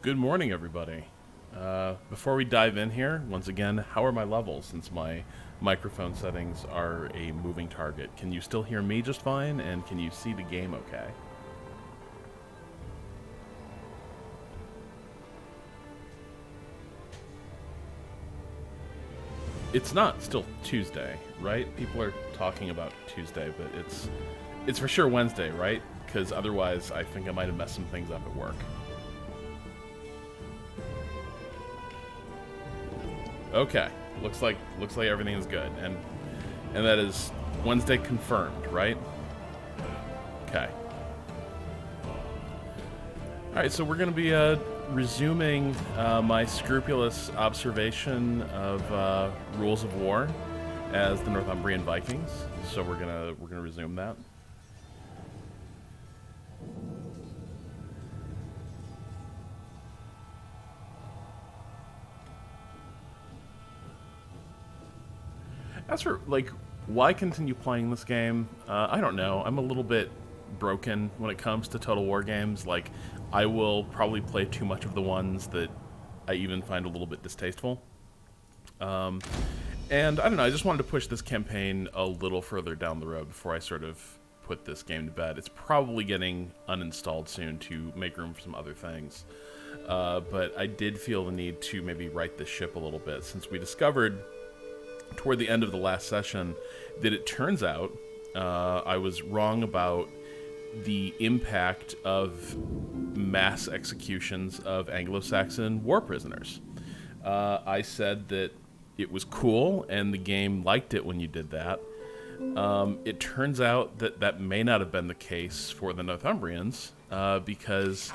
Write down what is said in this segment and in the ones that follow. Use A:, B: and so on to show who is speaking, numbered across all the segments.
A: Good morning, everybody. Before we dive in here, once again, how are my levels since my microphone settings are a moving target? Can you still hear me just fine, and can you see the game okay? It's not still Tuesday, right? People are talking about Tuesday, but it's for sure Wednesday, right? Because otherwise I think I might have messed some things up at work. Okay, looks like everything is good, and that is Wednesday confirmed, right? Okay. All right, so we're going to be resuming my scrupulous observation of rules of war as the Northumbrian Vikings. So we're gonna resume that. As for, like, why continue playing this game, I don't know. I'm a little bit broken when it comes to Total War games. Like, I will probably play too much of the ones that I even find a little bit distasteful. And I don't know, I just wanted to push this campaign a little further down the road before I sort of put this game to bed. It's probably getting uninstalled soon to make room for some other things. But I did feel the need to maybe right the ship a little bit, since we discovered toward the end of the last session that it turns out I was wrong about the impact of mass executions of Anglo-Saxon war prisoners. I said that it was cool and the game liked it when you did that. It turns out that that may not have been the case for the Northumbrians, because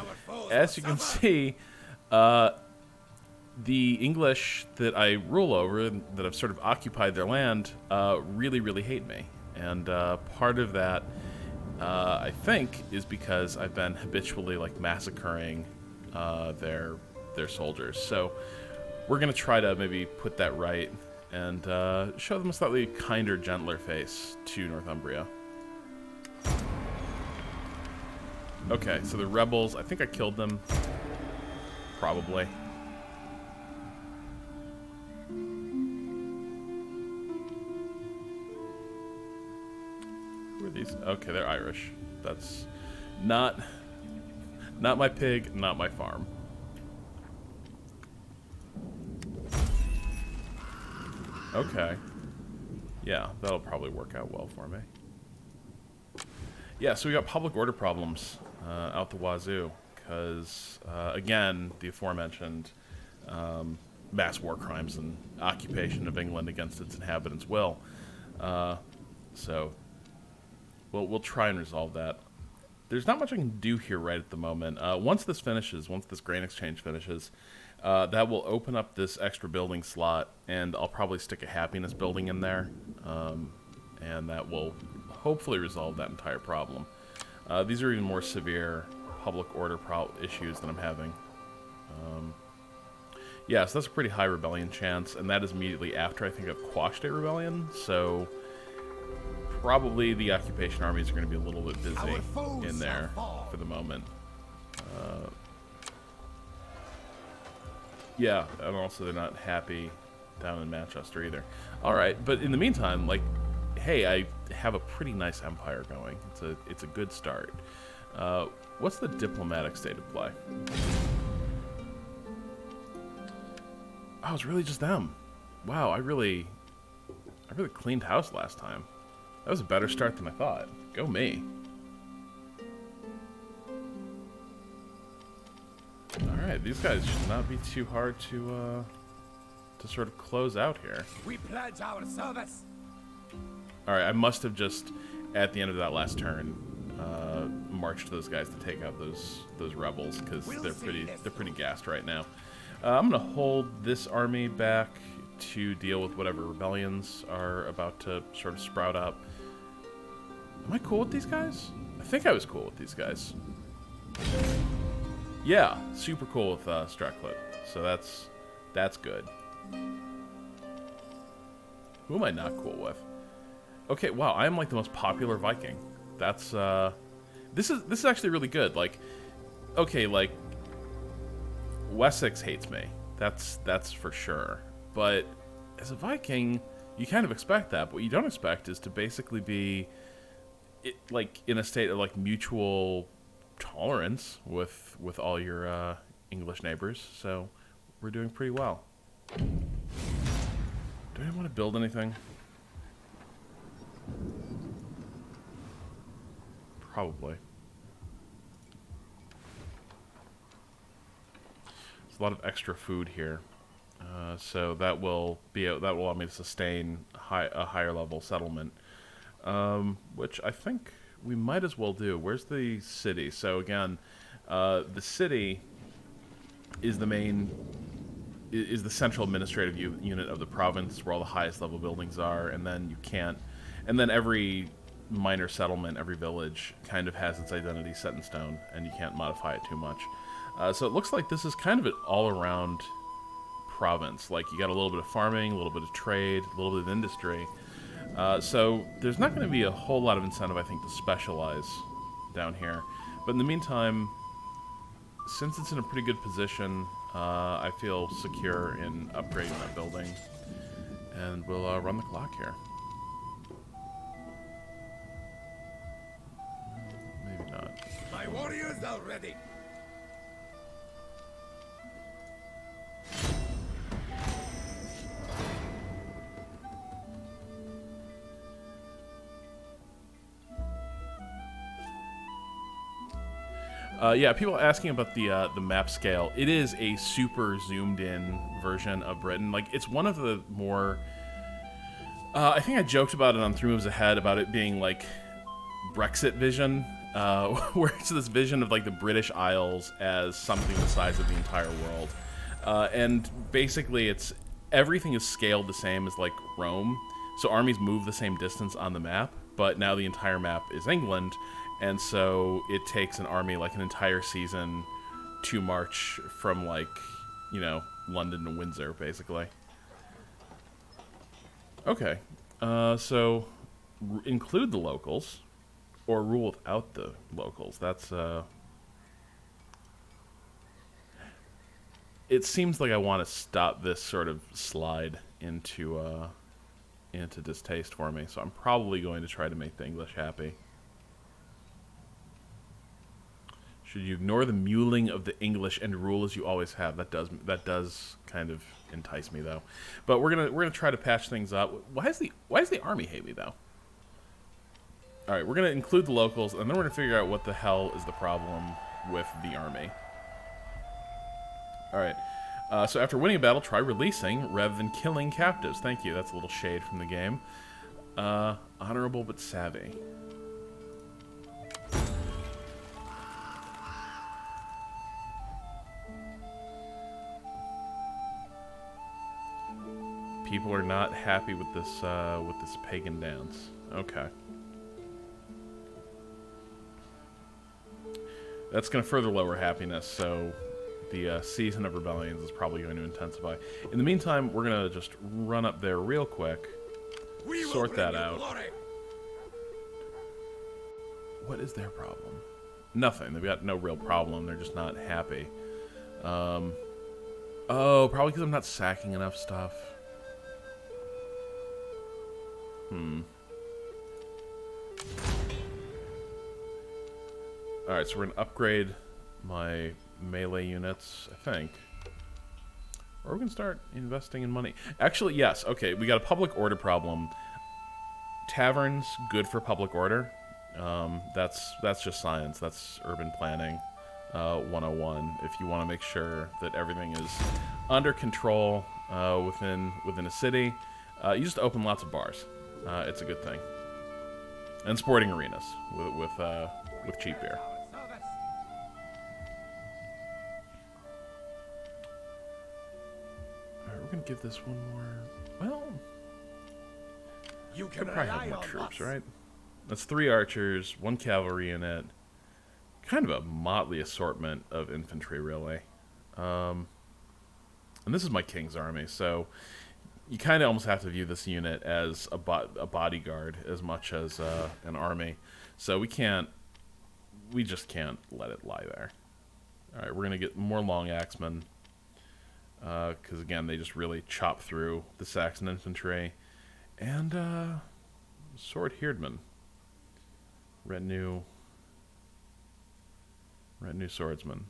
A: as you can see, the English that I rule over, that have sort of occupied their land, really, really hate me. And part of that, I think, is because I've been habitually, like, massacring their soldiers. So we're going to try to maybe put that right and show them a slightly kinder, gentler face to Northumbria. Okay, so the rebels, I think I killed them. Probably. Who are these? Okay, they're Irish. That's not my pig, not my farm. Okay. Yeah, that'll probably work out well for me. Yeah, so we got public order problems out the wazoo, because, again, the aforementioned mass war crimes and occupation of England against its inhabitants will. So we'll try and resolve that. There's not much I can do here right at the moment. Once this finishes, once this grain exchange finishes, that will open up this extra building slot, and I'll probably stick a happiness building in there, and that will hopefully resolve that entire problem. These are even more severe public order issues that I'm having. Yeah, so that's a pretty high rebellion chance, and that is immediately after I think I've quashed a rebellion, so probably the occupation armies are going to be a little bit busy in there for the moment. Yeah, and also they're not happy down in Manchester either. Alright, but in the meantime, like, hey, I have a pretty nice empire going. It's a good start. What's the diplomatic state of play? Oh, it's really just them. Wow, I really cleaned house last time. That was a better start than I thought. Go me. Alright, these guys should not be too hard to sort of close out here.
B: We pledge our service.
A: Alright, I must have just, at the end of that last turn, marched those guys to take out those rebels, because they're pretty gassed right now. I'm gonna hold this army back to deal with whatever rebellions are about to sort of sprout up. Am I cool with these guys? I think I was cool with these guys. Yeah, super cool with Stracklet. So that's good. Who am I not cool with? Okay, wow, I am like the most popular Viking. That's this is actually really good. Like, okay, like Wessex hates me. That's for sure. But as a Viking, you kind of expect that. But what you don't expect is to basically be, like, in a state of like mutual tolerance with all your English neighbors. So we're doing pretty well. Do I want to build anything? Probably. There's a lot of extra food here, so that will allow me to sustain a higher level settlement, which I think we might as well do. Where's the city? So again, the city is the central administrative unit of the province, where all the highest level buildings are, and then every minor settlement, every village kind of has its identity set in stone, and you can't modify it too much. So it looks like this is kind of an all-around province. Like, you got a little bit of farming, a little bit of trade, a little bit of industry. So there's not going to be a whole lot of incentive, I think, to specialize down here. But in the meantime, since it's in a pretty good position, I feel secure in upgrading that building. And we'll run the clock here. Maybe not.
B: My warriors are ready.
A: Yeah, people asking about the map scale. It is a super zoomed in version of Britain. Like, it's one of the more... I think I joked about it on 3 Moves Ahead about it being like Brexit vision, where it's this vision of like the British Isles as something the size of the entire world. And basically everything is scaled the same as like Rome. So armies move the same distance on the map, but now the entire map is England. And so it takes an army like an entire season to march from, like, you know, London to Windsor, basically. Okay. So include the locals or rule without the locals. That's, it seems like I want to stop this sort of slide into distaste for me. So I'm probably going to try to make the English happy. Should you ignore the muling of the English and rule as you always have? That does kind of entice me, though. But we're gonna try to patch things up. Why does the army hate me, though? All right, we're gonna include the locals, and then we're gonna figure out what the hell is the problem with the army. All right. So after winning a battle, try releasing rather than killing captives. Thank you. That's a little shade from the game. Honorable but savvy. People are not happy with this pagan dance. Okay. That's going to further lower happiness, so the season of rebellions is probably going to intensify. In the meantime, we're going to just run up there real quick, sort that out. What is their problem? Nothing. They've got no real problem. They're just not happy. Oh, probably because I'm not sacking enough stuff. Alright, so we're going to upgrade my melee units, I think. Or we're going to start investing in money. Actually, yes. Okay, we got a public order problem. Taverns, good for public order. That's just science. That's urban planning 101. If you want to make sure that everything is under control within a city, you just open lots of bars. It's a good thing. And sporting arenas with cheap beer. Alright, we're gonna give this one more. Well,
B: You can
A: probably have
B: rely
A: more
B: on
A: troops,
B: us.
A: right? That's 3 archers, 1 cavalry unit. Kind of a motley assortment of infantry, really. And this is my king's army, so you kind of almost have to view this unit as a bodyguard as much as an army. So we just can't let it lie there. All right, we're gonna get more long axemen. because again, they just really chop through the Saxon infantry. And sword herdman, retinue swordsman.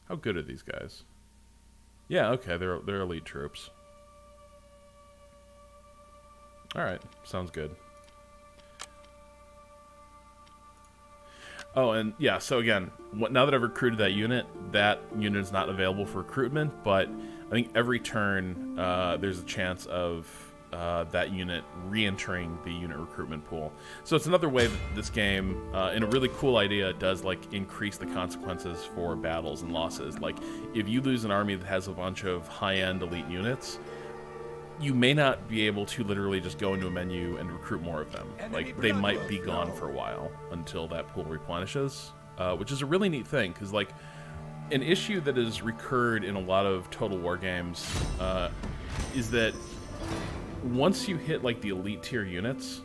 A: How good are these guys? Yeah, okay, they're elite troops. All right, sounds good. Oh, and yeah, so again, now that I've recruited that unit is not available for recruitment, but I think every turn there's a chance of that unit re-entering the unit recruitment pool. So it's another way that this game, in a really cool idea, does like increase the consequences for battles and losses. Like, if you lose an army that has a bunch of high-end elite units, you may not be able to literally just go into a menu and recruit more of them. Like, they might be gone for a while until that pool replenishes, which is a really neat thing, because, like, an issue that has recurred in a lot of Total War games is that once you hit, like, the elite tier units,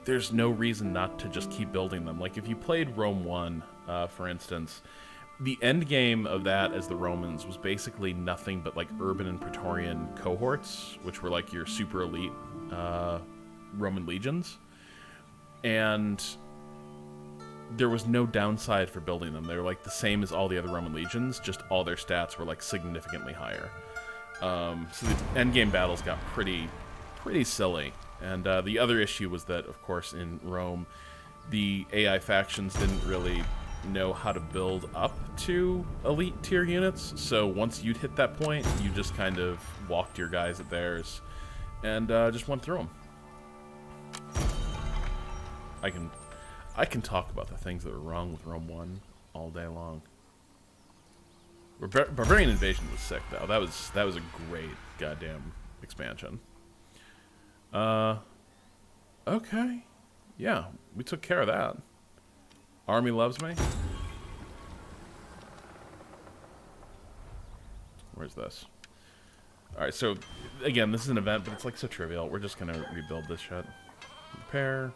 A: there's no reason not to just keep building them. Like, if you played Rome 1, for instance, the end game of that as the Romans was basically nothing but like urban and Praetorian cohorts, which were like your super elite Roman legions. And there was no downside for building them. They were like the same as all the other Roman legions, just all their stats were like significantly higher. So the end game battles got pretty silly. And the other issue was that, of course, in Rome, the AI factions didn't really know how to build up to elite tier units, so once you'd hit that point, you just kind of walked your guys at theirs and just went through them. I can talk about the things that were wrong with Rome 1 all day long. Barbarian Invasion was sick though. That was a great goddamn expansion. Okay, yeah, we took care of that. Army loves me. Where's this? Alright, so, again, this is an event, but it's, like, so trivial. We're just gonna rebuild this shit. Repair.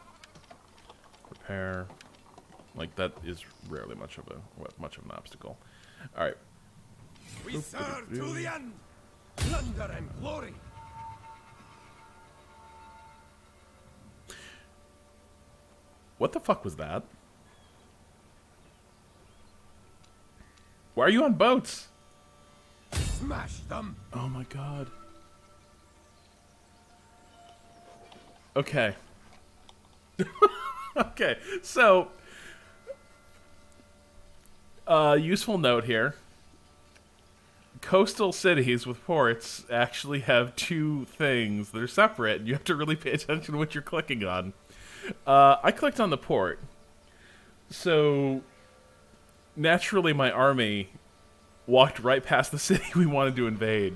A: Repair. Like, that is rarely much of an obstacle. Alright.
B: We serve to the end! Plunder and glory!
A: What the fuck was that? Why are you on boats?
B: Smash them!
A: Oh my god. Okay. Okay, so... useful note here. Coastal cities with ports actually have two things that are separate, and you have to really pay attention to what you're clicking on. I clicked on the port. So... naturally, my army walked right past the city we wanted to invade,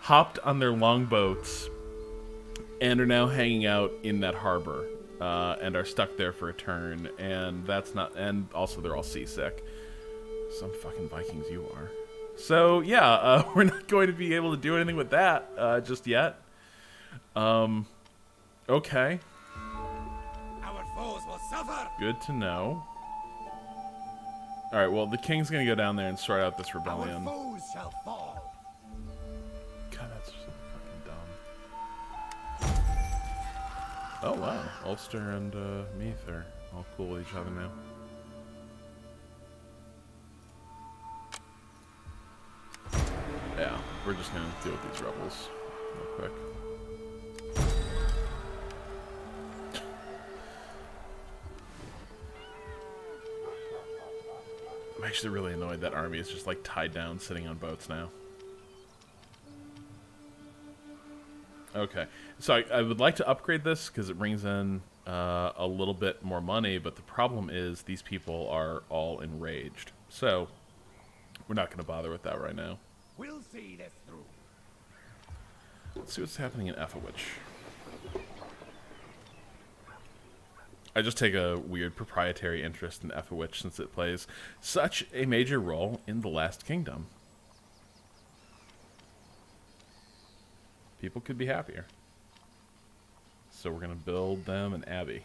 A: hopped on their longboats, and are now hanging out in that harbor, and are stuck there for a turn. And that's not. And also, they're all seasick. Some fucking Vikings you are. So yeah, we're not going to be able to do anything with that just yet. Okay.
B: Our foes will suffer.
A: Good to know. Alright, well, the king's gonna go down there and sort out this rebellion.
B: Our foes shall fall.
A: God, that's so fucking dumb. Oh, wow. Ulster and Meath are all cool with each other now. Yeah, we're just gonna deal with these rebels real quick. I'm actually really annoyed that army is just like tied down, sitting on boats now. Okay, so I would like to upgrade this because it brings in a little bit more money, but the problem is these people are all enraged. So we're not going to bother with that right now.
B: We'll see this through.
A: Let's see what's happening in Ethowich. I just take a weird proprietary interest in Ethowich since it plays such a major role in The Last Kingdom. People could be happier. So we're going to build them an abbey.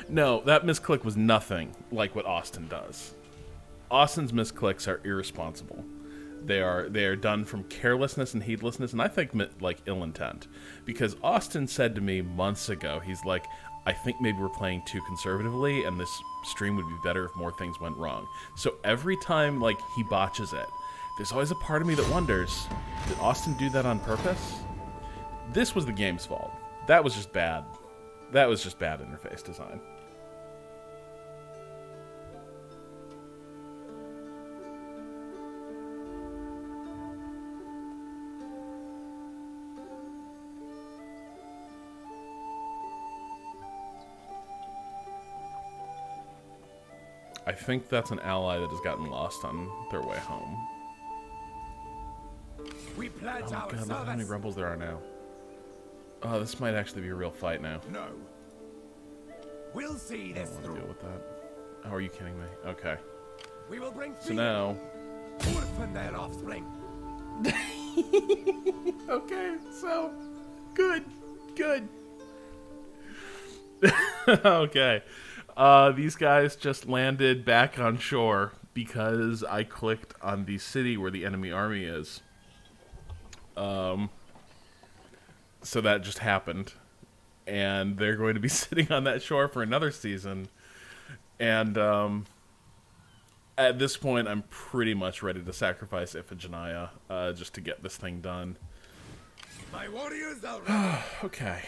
A: No, that misclick was nothing like what Austin does. Austin's misclicks are irresponsible. They are done from carelessness and heedlessness, and I think like ill intent. Because Austin said to me months ago, he's like, I think maybe we're playing too conservatively, and this stream would be better if more things went wrong. So every time like he botches it, there's always a part of me that wonders, did Austin do that on purpose? This was the game's fault. That was just bad. That was just bad interface design. I think that's an ally that has gotten lost on their way home.
B: We pledge
A: Oh my
B: our
A: god, look how many
B: service.
A: rebels there are now. Oh, this might actually be a real fight now.
B: No. We'll see
A: I
B: this
A: don't want to
B: through.
A: deal with that. Oh, are you kidding me? Okay.
B: We will bring
A: So
B: freedom.
A: now...
B: Orphan their offspring.
A: Okay, so... Good. Good. Okay. These guys just landed back on shore because I clicked on the city where the enemy army is. So that just happened. And they're going to be sitting on that shore for another season. And at this point, I'm pretty much ready to sacrifice Iphigenia just to get this thing done.
B: My warriors are ready.
A: Okay.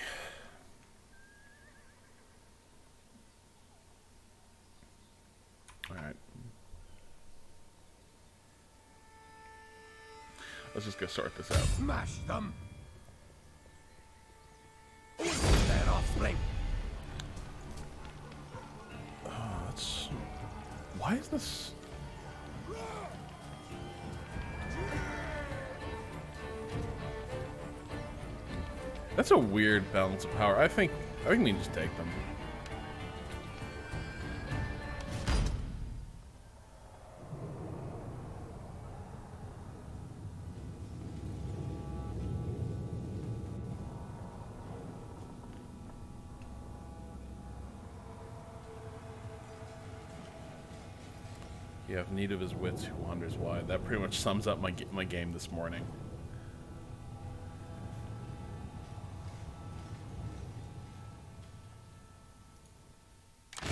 A: Alright. Let's just go sort this out.
B: Smash them. Orphan their offspring.
A: Let's... Why is this... That's a weird balance of power. I think we can just take them. You have need of his wits who wanders wide. That pretty much sums up my game this morning. Do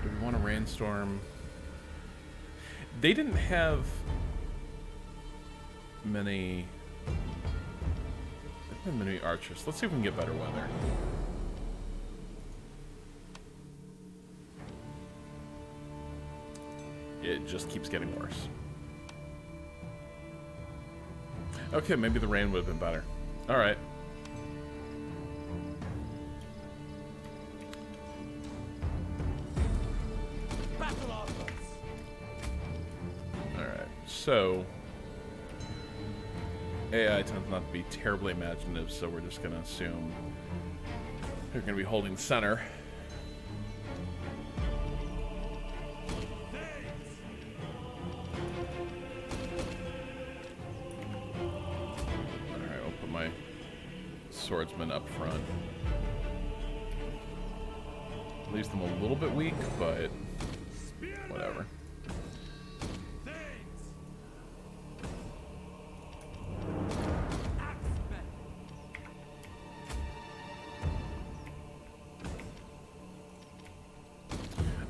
A: we want a rainstorm? They didn't have many... many archers. Let's see if we can get better weather. It just keeps getting worse. Okay, maybe the rain would have been better. Alright.
B: Battle offers.
A: Alright, so... AI tends not to be terribly imaginative, so we're just going to assume they're going to be holding center. Alright, I'll put my swordsman up front. Leaves them a little bit weak, but whatever.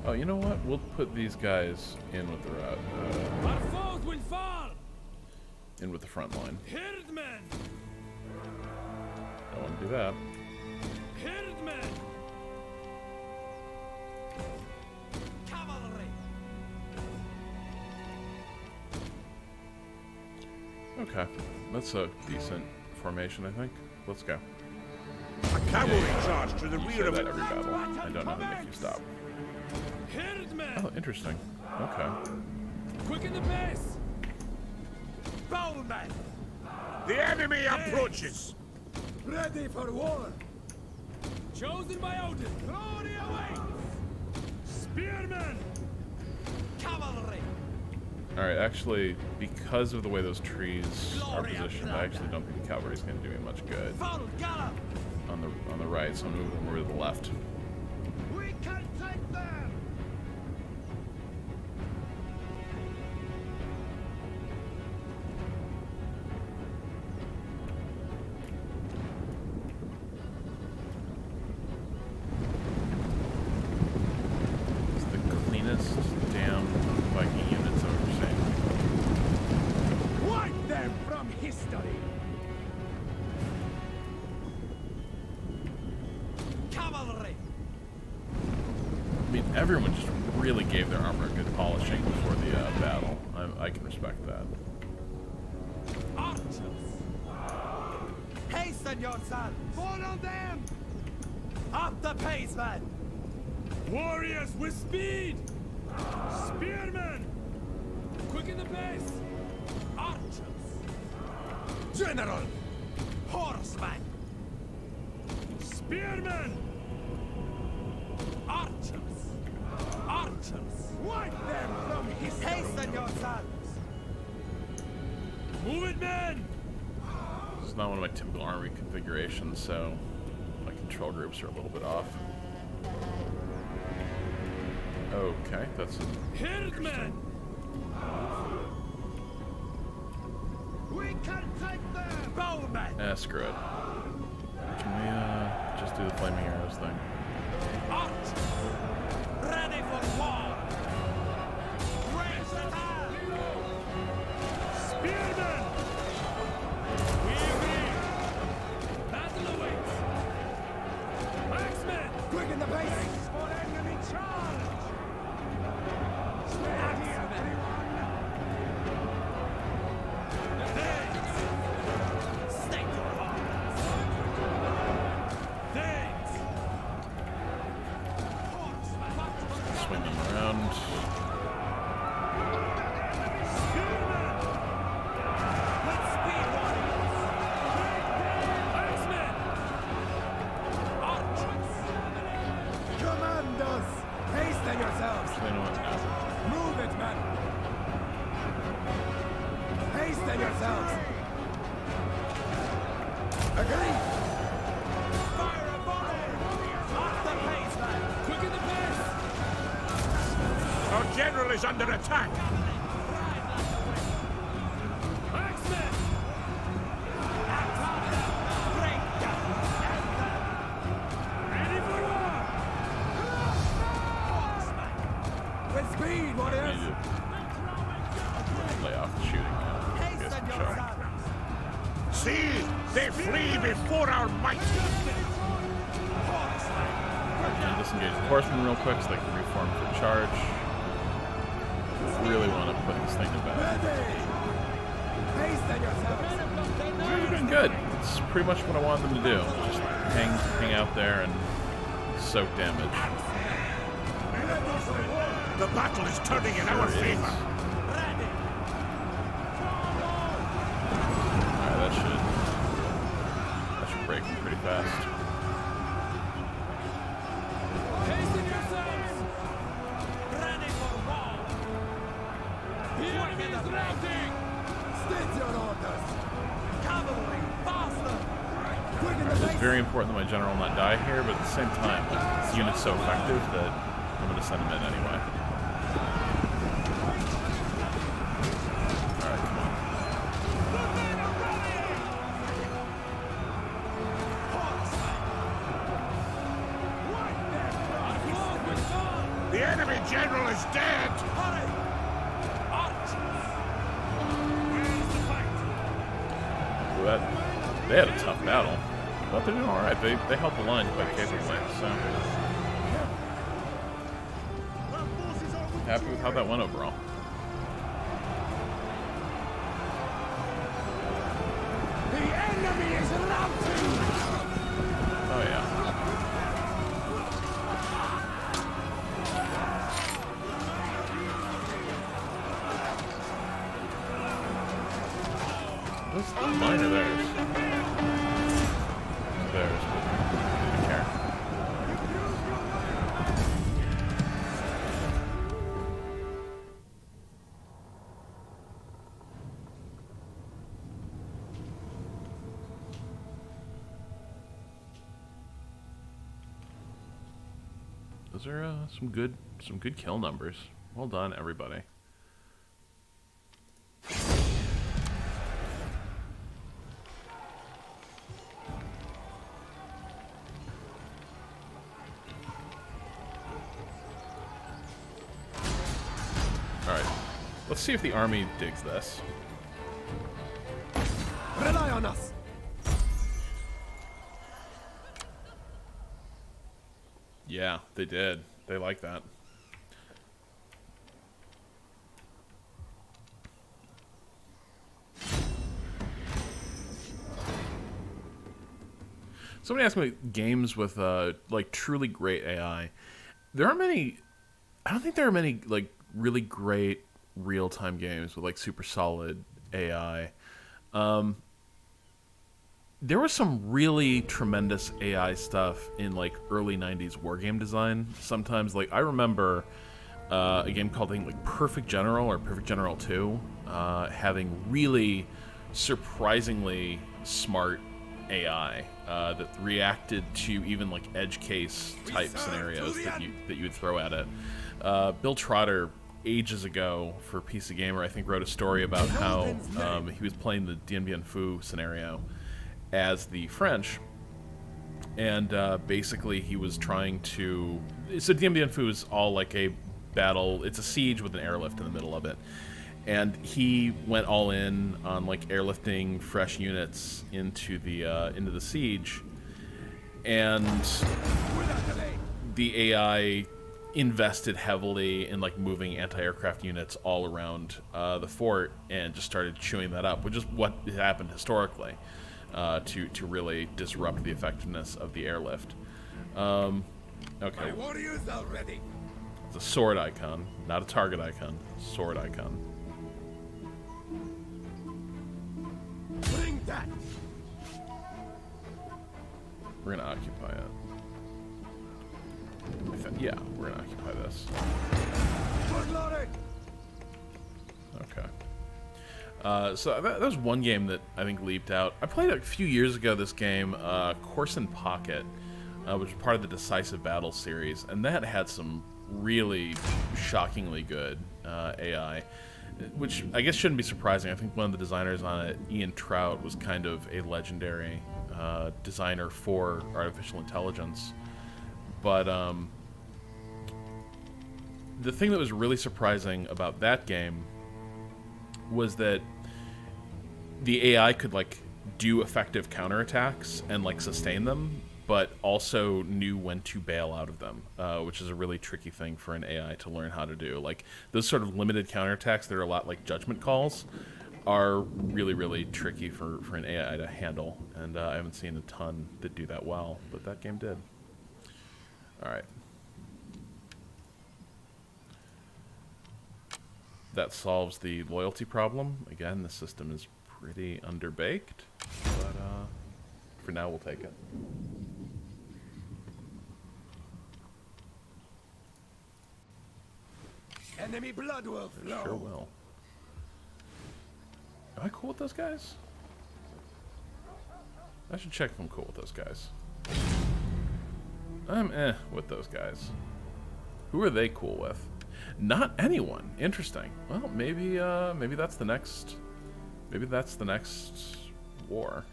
A: Oh, you know what? We'll put these guys in with the
B: Our foes will fall.
A: in with the front line.
B: Herdmen.
A: Don't want to do that.
B: Herdmen. Cavalry.
A: Okay, that's a decent formation, I think. Let's go.
B: A cavalry charge to the
A: You
B: rear
A: say
B: of
A: that
B: it.
A: every battle. I don't know how to make you stop.
B: Herdmen.
A: Oh, interesting. Okay.
B: Quicken the pace. Bowman. The enemy approaches. Ready for war. Chosen by Odin. Glory awaits. Spearmen. Cavalry.
A: Alright, actually, because of the way those trees are positioned, I actually don't think the cavalry's going to do me much good on the right, so I'm moving them over to the left.
B: We can take them!
A: It's the cleanest damn Viking units I've ever seen.
B: Wipe them from history! Cavalry!
A: I mean, everyone just really gave their armor a good polishing before the battle. I can respect that.
B: Archers! Hasten yourselves! Follow them! Up the pace, man! Warriors with speed! Spearmen! Quicken the pace! Archers! General! Horsemen! Spearmen! Archers! Archers! Wipe them from history! Hasten yourselves! Move it, men!
A: This is not one of my typical army configurations, so my control groups are a little bit off. Okay, that's
B: Herdmen! We can take them! Bowmen!
A: screw it. Can we just do the flaming arrows thing?
B: Archers! Ready for war! Raise the hand! Spearmen! Weary! Battle awaits! Axemen! Quicken the pace! For enemy charge! Stand here, everyone! Things! State your arms! Things!
A: Swing them around.
B: Spearmen! With speed, warriors! Axemen! Archers! Commanders! Hasten yourselves!
A: Actually, you know what? No.
B: Move it, men! Hasten yourselves! Agree! Fire a volley! Up the pace, man! Quicken the pace! Our general is under attack! Axemen! Break down! Ready for war! Horsemen! With speed,
A: I
B: warriors!
A: need to lay off the shooting now. Get
B: Hasten
A: some
B: yourselves!
A: showing.
B: See! They flee before our might! Horsemen!
A: Alright, gonna disengage the horsemen real quick so they can reform for charge. Really want to put this thing to bed.
B: Hasten yourselves!
A: They're doing good. It's pretty much what I wanted them to do. Just hang out there and soak damage.
B: The battle is turning in our
A: Sure is.
B: favor.
A: Alright, that should break them pretty fast.
B: Hasten yourselves! Ready for war! The enemy is routing! State your orders! Cavalry, faster! Quicken the
A: It's
B: pace!
A: very important that my general not die here, but at the same time, this unit's so effective that I'm going to send him in anyway. Alright, come on.
B: The enemy general is dead! Hurry! Archers! Where's the fight?
A: Well, they had a tough battle, but they're doing alright. They held the line quite capably, so happy with how that went overall.
B: The enemy is routing!
A: Oh yeah. What's the mine or theirs? Theirs, but I don't care. Those are some good kill numbers. Well done, everybody. Alright, let's see if the army digs this.
B: Rely on us.
A: Yeah, they did. They like that. Somebody asked me games with like truly great AI. There aren't many. I don't think there are many like really great real-time games with like super solid AI. There was some really tremendous AI stuff in like early 90s wargame design. Sometimes, like, I remember a game called, I think, like Perfect General or Perfect General 2 having really surprisingly smart AI that reacted to even like edge case type scenarios that you would throw at it. Bill Trotter, ages ago for PC Gamer, I think, wrote a story about how he was playing the Dien Bien Phu scenario as the French, and basically he was trying to... So Dien Bien Phu is all like a battle, it's a siege with an airlift in the middle of it, and he went all in on like airlifting fresh units into the siege, and the AI invested heavily in like moving anti-aircraft units all around the fort and just started chewing that up, which is what happened historically. To really disrupt the effectiveness of the airlift. Okay.
B: My warriors are ready.
A: It's a sword icon, not a target icon. Sword icon.
B: Bring that.
A: We're gonna occupy it. Yeah, we're gonna occupy this. Okay. So that was one game that I think leaped out. I played a few years ago this game, Course in Pocket, which was part of the Decisive Battle series, and that had some really shockingly good AI, which I guess shouldn't be surprising. I think one of the designers on it, Ian Trout, was kind of a legendary designer for artificial intelligence. But the thing that was really surprising about that game was that the AI could like do effective counterattacks and like sustain them, but also knew when to bail out of them, which is a really tricky thing for an AI to learn how to do. Like those sort of limited counterattacks that are a lot like judgment calls are really, really tricky for an AI to handle, and I haven't seen a ton that do that well, but that game did. All right. That solves the loyalty problem. Again, the system is pretty underbaked, but for now we'll take it.
B: Enemy blood will flow.
A: Sure will. Am I cool with those guys? I should check if I'm cool with those guys. I'm with those guys. Who are they cool with? Not anyone. Interesting. Well, maybe maybe that's the next. Maybe that's the next war.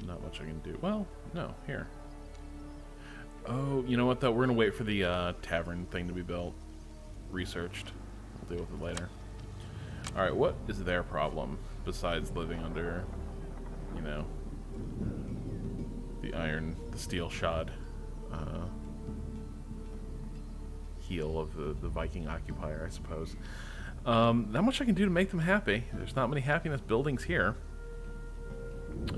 A: Not much I can do. Well, no, here. Oh, you know what, though? We're going to wait for the tavern thing to be built. Researched. We'll deal with it later. Alright, what is their problem besides living under, you know, the steel shod heel of the Viking occupier, I suppose. Not much I can do to make them happy. There's not many happiness buildings here.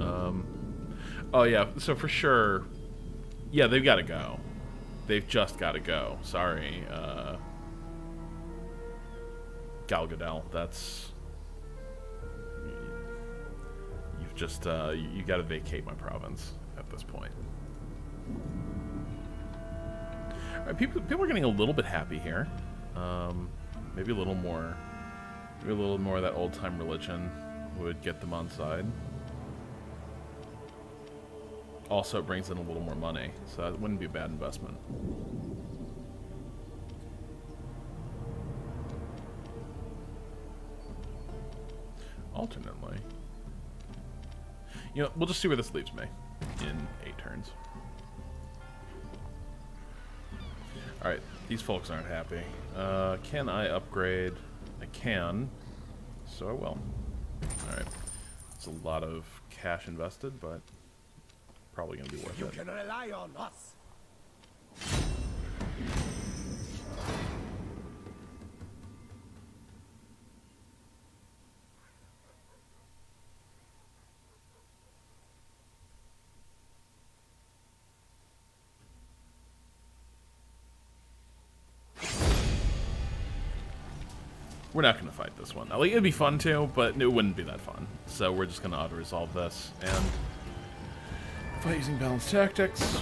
A: Oh yeah, so for sure, yeah, they've got to go. They've just got to go. Sorry, Gal Gadot, that's... You've just, you got to vacate my province at this point. People are getting a little bit happy here. Maybe a little more. Maybe a little more of that old-time religion would get them on side. Also, it brings in a little more money, so that wouldn't be a bad investment. Alternately, you know, we'll just see where this leaves me in 8 turns. Alright, these folks aren't happy. Can I upgrade? I can, so I will. Alright, it's a lot of cash invested, but probably going to be worth it.
B: You can rely on us.
A: We're not going to fight this one. Like, it'd be fun to, but it wouldn't be that fun. So we're just going to auto-resolve this and fight using balanced tactics.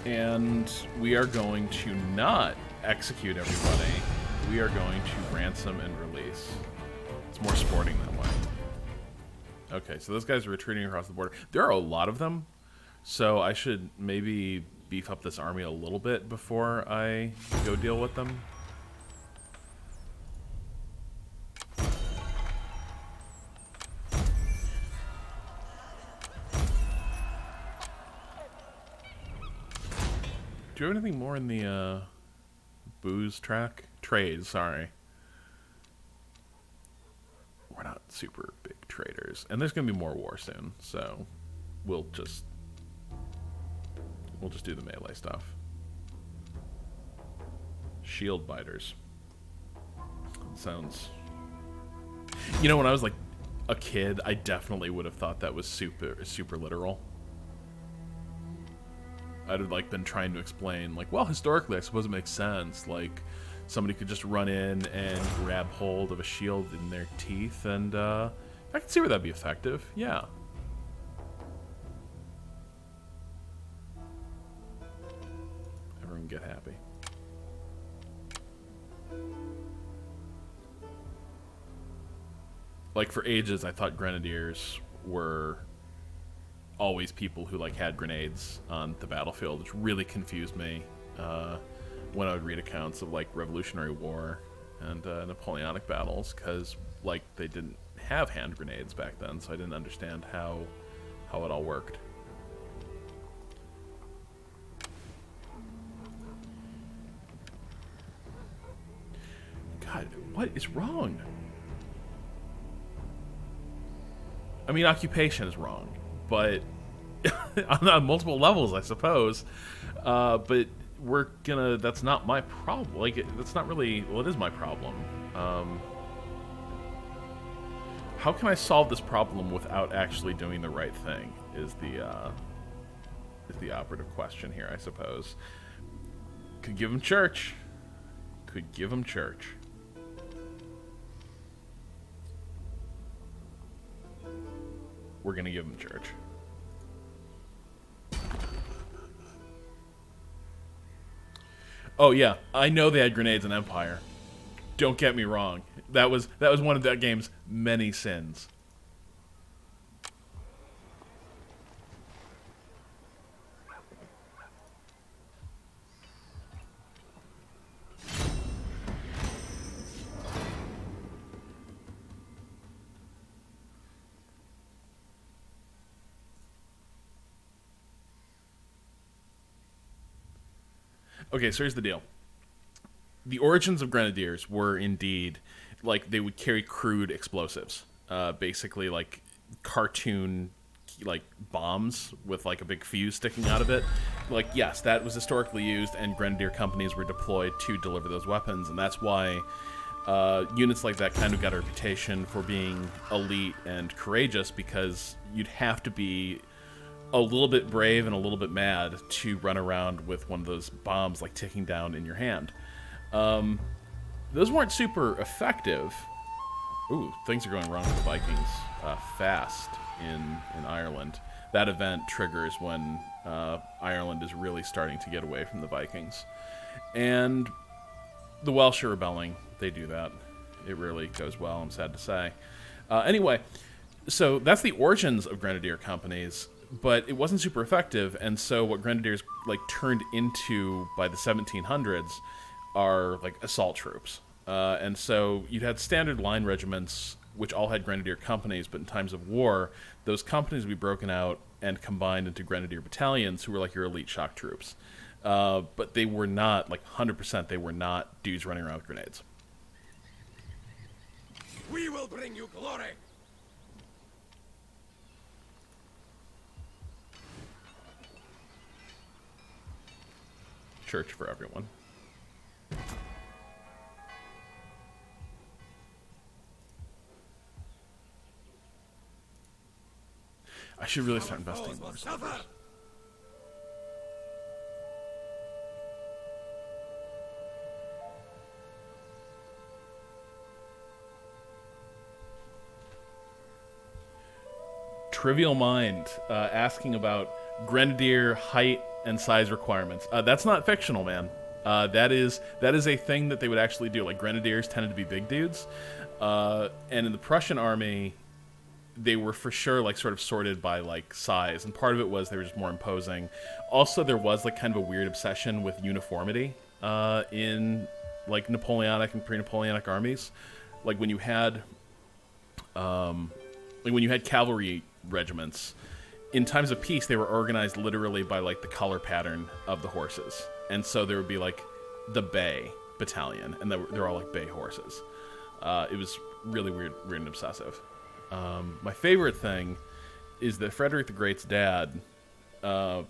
A: And we are going to not execute everybody. We are going to ransom and release. It's more sporting that way. Okay, so those guys are retreating across the border. There are a lot of them, so I should maybe beef up this army a little bit before I go deal with them. Do you have anything more in the booze track? Trade, sorry. We're not super big traders. And there's going to be more war soon, so we'll just do the melee stuff. Shield biters. Sounds... You know, when I was like a kid, I definitely would have thought that was super literal. I'd have like been trying to explain, like, well, historically, I suppose it makes sense. Like, somebody could just run in and grab hold of a shield in their teeth, and I can see where that'd be effective. Yeah. Everyone get happy. Like, for ages, I thought grenadiers were always people who like had grenades on the battlefield, which really confused me when I would read accounts of like Revolutionary War and Napoleonic battles, because like they didn't have hand grenades back then, so I didn't understand how it all worked. God, what is wrong? I mean, occupation is wrong, but on multiple levels, I suppose. But we're gonna... That's not my problem. Like, that's not really... Well, it is my problem. How can I solve this problem without actually doing the right thing? Is the operative question here, I suppose. Could give him church. Could give him church. We're gonna give him church. Oh yeah, I know they had grenades in Empire. Don't get me wrong. That was one of that game's many sins. Okay, so here's the deal. The origins of grenadiers were indeed, like, they would carry crude explosives. Basically, like, cartoon, like, bombs with, like, a big fuse sticking out of it. Like, yes, that was historically used, and grenadier companies were deployed to deliver those weapons, and that's why units like that kind of got a reputation for being elite and courageous, because you'd have to be a little bit brave and a little bit mad to run around with one of those bombs like ticking down in your hand. Those weren't super effective. Ooh, things are going wrong with the Vikings fast in Ireland. That event triggers when Ireland is really starting to get away from the Vikings. And the Welsh are rebelling. They do that. It rarely goes well, I'm sad to say. Anyway, so that's the origins of Grenadier companies, but it wasn't super effective, and so what Grenadiers like turned into by the 1700s are like assault troops. And so you'd had standard line regiments, which all had Grenadier companies, but in times of war, those companies would be broken out and combined into Grenadier battalions, who were like your elite shock troops. But they were not, like 100%, they were not dudes running around with grenades.
B: We will bring you glory.
A: Church for everyone. I should really start investing in more servers. Trivial Mind asking about Grenadier height and size requirements. That's not fictional, man. That is a thing that they would actually do. Like, Grenadiers tended to be big dudes, and in the Prussian army, they were for sure like sort of sorted by like size, and part of it was they were just more imposing. Also, there was like kind of a weird obsession with uniformity in like Napoleonic and pre-Napoleonic armies. Like when you had cavalry regiments in times of peace, they were organized literally by like the color pattern of the horses, and so there would be like the bay battalion, and they're all like bay horses. It was really weird and obsessive. My favorite thing is that Frederick the Great's dad kind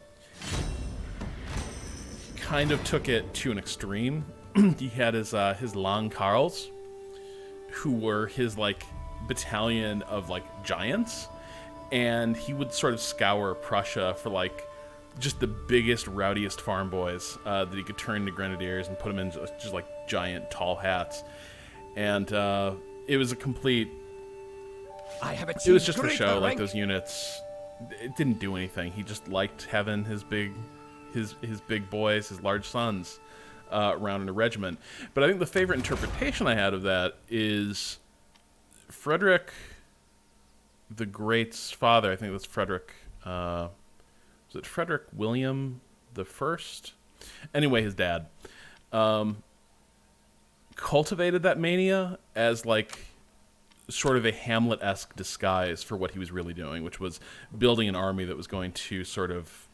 A: of took it to an extreme. He had his Lang Karls, who were his like battalion of like giants, and he would sort of scour Prussia for like just the biggest, rowdiest farm boys that he could turn into grenadiers and put them in just like giant tall hats. And it was a complete... It was just for show. Like, those units, it didn't do anything. He just liked having his big boys, his large sons around in a regiment. But I think the favorite interpretation I had of that is Frederick the Great's father. I think that's Frederick. Was it Frederick William the First? Anyway, his dad cultivated that mania as like sort of a Hamlet-esque disguise for what he was really doing, which was building an army that was going to sort of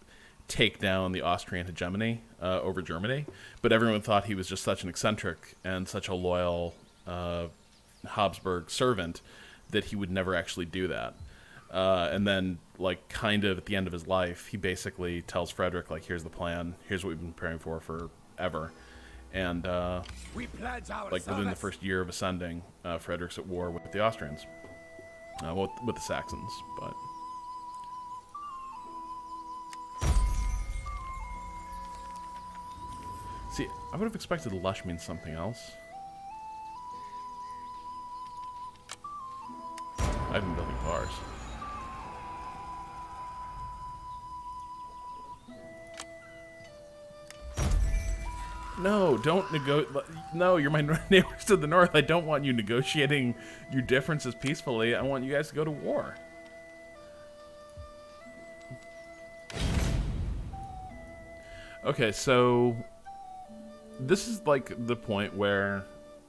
A: take down the Austrian hegemony over Germany. But everyone thought he was just such an eccentric and such a loyal Habsburg servant that he would never actually do that. And then, like, kind of at the end of his life, he basically tells Frederick, like, here's the plan, here's what we've been preparing for forever. And, like, within the first year of ascending, Frederick's at war with the Austrians. Well, with the Saxons, but... See, I would have expected lush means something else. I've been building bars. No, don't No, you're my neighbors to the north. I don't want you negotiating your differences peacefully. I want you guys to go to war. Okay, so this is like the point where,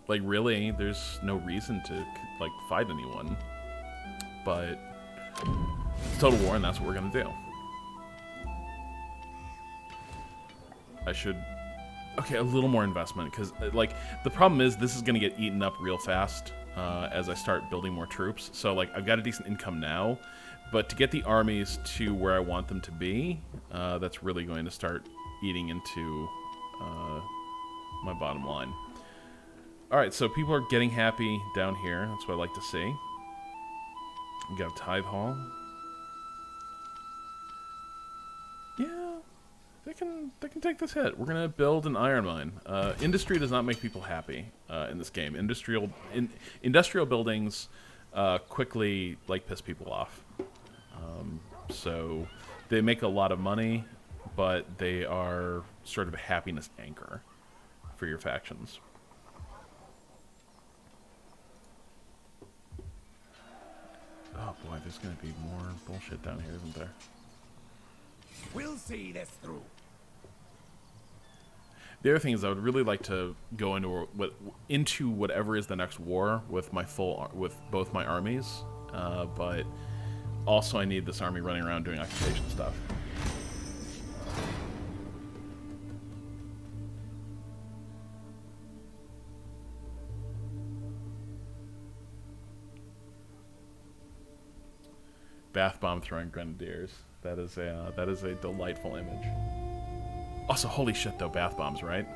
A: like, really, there's no reason to like fight anyone. But it's total war, and that's what we're gonna do. I should... Okay, a little more investment, because, like, the problem is this is going to get eaten up real fast as I start building more troops. So, like, I've got a decent income now, but to get the armies to where I want them to be, that's really going to start eating into my bottom line. Alright, so people are getting happy down here. That's what I like to see. We got a tithe hall. Yeah, they can take this hit. We're gonna build an iron mine. Industry does not make people happy in this game. Industrial buildings quickly like piss people off. So They make a lot of money, but they are sort of a happiness anchor for your factions. Oh boy, there's going to be more bullshit down here, isn't there?
B: We'll see this through.
A: The other thing is, I would really like to go into whatever is the next war with both my armies, but also I need this army running around doing occupation stuff. Bath bomb throwing grenadiers. That is a delightful image. Also, holy shit though, bath bombs, right?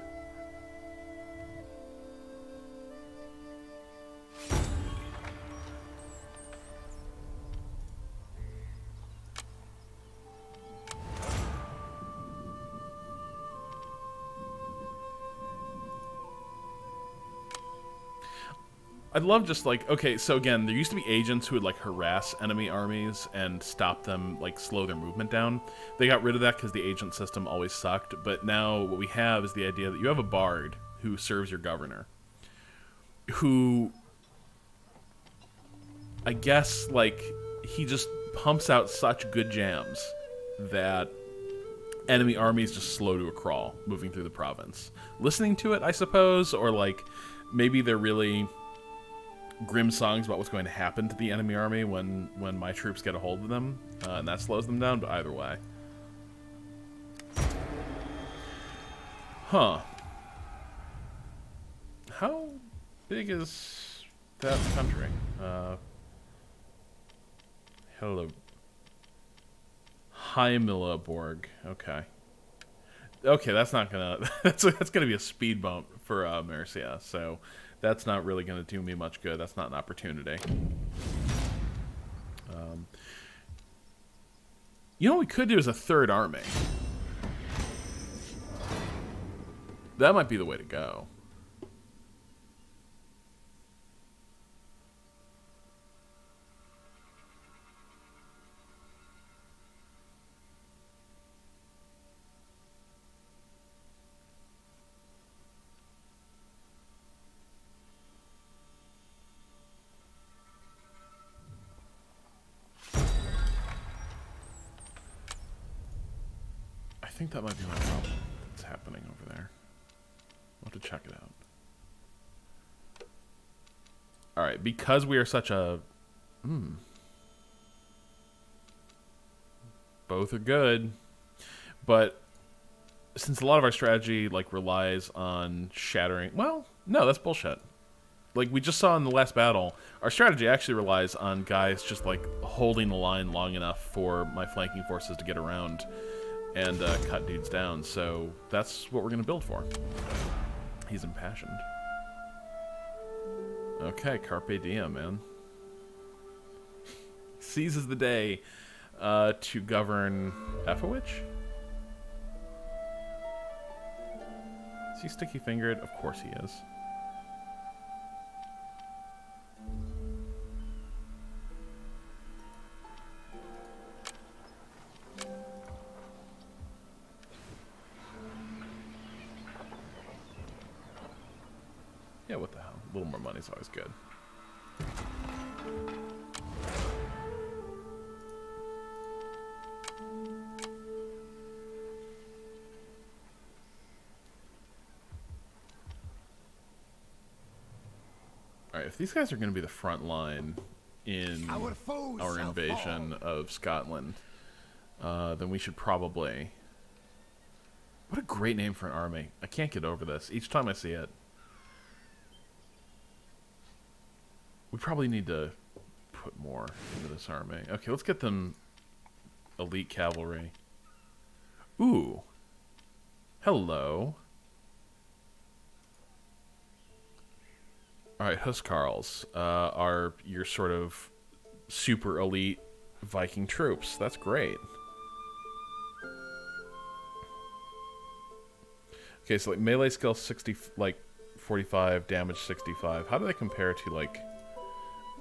A: I'd love just like, okay, so again, there used to be agents who would like harass enemy armies and stop them, like slow their movement down. They got rid of that because the agent system always sucked, but now what we have is the idea that you have a bard who serves your governor, who, I guess, like, he just pumps out such good jams that enemy armies just slow to a crawl moving through the province. Listening to it, I suppose, or like, maybe they're really grim songs about what's going to happen to the enemy army when my troops get a hold of them, and that slows them down, but either way. Huh. How big is that country? Hello. Heimelaborg. Okay. Okay, that's not gonna... that's gonna be a speed bump for Mercia, so... That's not really going to do me much good. That's not an opportunity. You know what we could do is a third army. That might be the way to go. I think that might be my problem that's happening over there. I'll have to check it out. Alright, because we are such a... Both are good. But since a lot of our strategy like relies on shattering... Well, no, that's bullshit. Like we just saw in the last battle, our strategy actually relies on guys just like holding the line long enough for my flanking forces to get around and cut dudes down, so that's what we're going to build for. He's impassioned. Okay, carpe diem, man. Seizes the day to govern Efowich? Is he sticky-fingered? Of course he is. Yeah, what the hell? A little more money is always good. Alright, if these guys are going to be the front line in our invasion of Scotland, then we should probably... What a great name for an army. I can't get over this. Each time I see it. We probably need to put more into this army. Okay, let's get them elite cavalry. Ooh. Hello. Alright, Huskarls are your sort of super elite Viking troops. That's great. Okay, so like melee skill 60, like 45, damage 65. How do they compare to like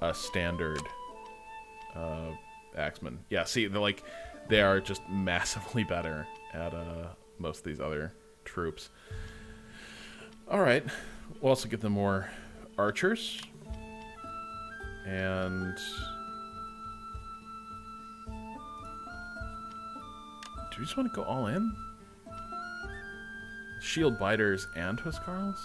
A: a standard axeman? Yeah, see, they're like they are just massively better at most of these other troops. Alright, we'll also get them more archers. And do we just want to go all in? Shield biters and Huskarls?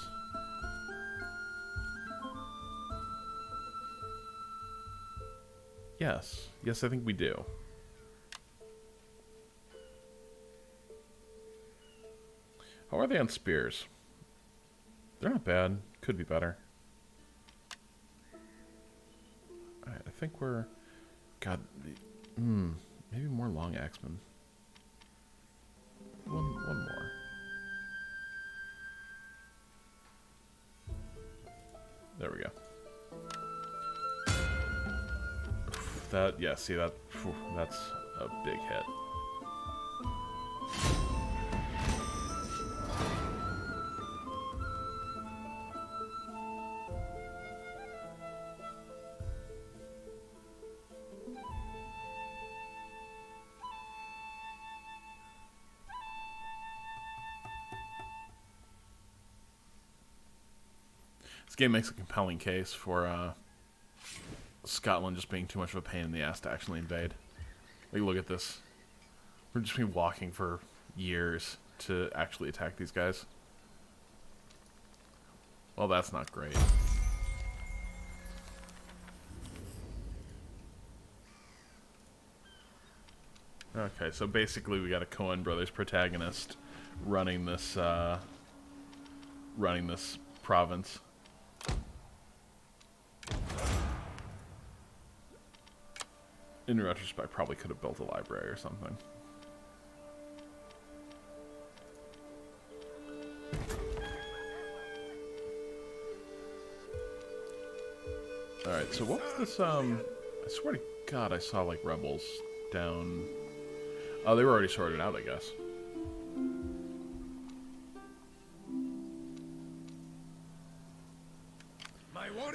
A: Yes. Yes, I think we do. How are they on spears? They're not bad. Could be better. Alright, I think we're... God, maybe more long axemen. One more. There we go. That, yeah, see that, that's a big hit. This game makes a compelling case for Scotland just being too much of a pain in the ass to actually invade. Like, look at this. We're just been walking for years to actually attack these guys. Well, that's not great. Okay, so basically we got a Coen Brothers protagonist running this province. In retrospect, probably could have built a library or something. Alright, so what was this, I swear to God I saw, like, rebels down... Oh, they were already sorted out, I guess.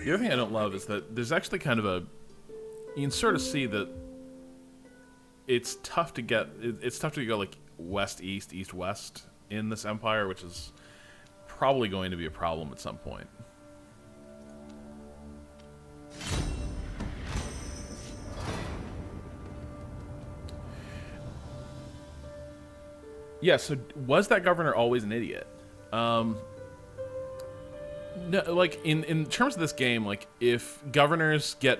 A: The other thing I don't love is that there's actually kind of a... You can sort of see that it's tough to get... It's tough to go, like, west-east, east-west in this empire, which is probably going to be a problem at some point. Yeah, so was that governor always an idiot? No, like, in terms of this game, like, if governors get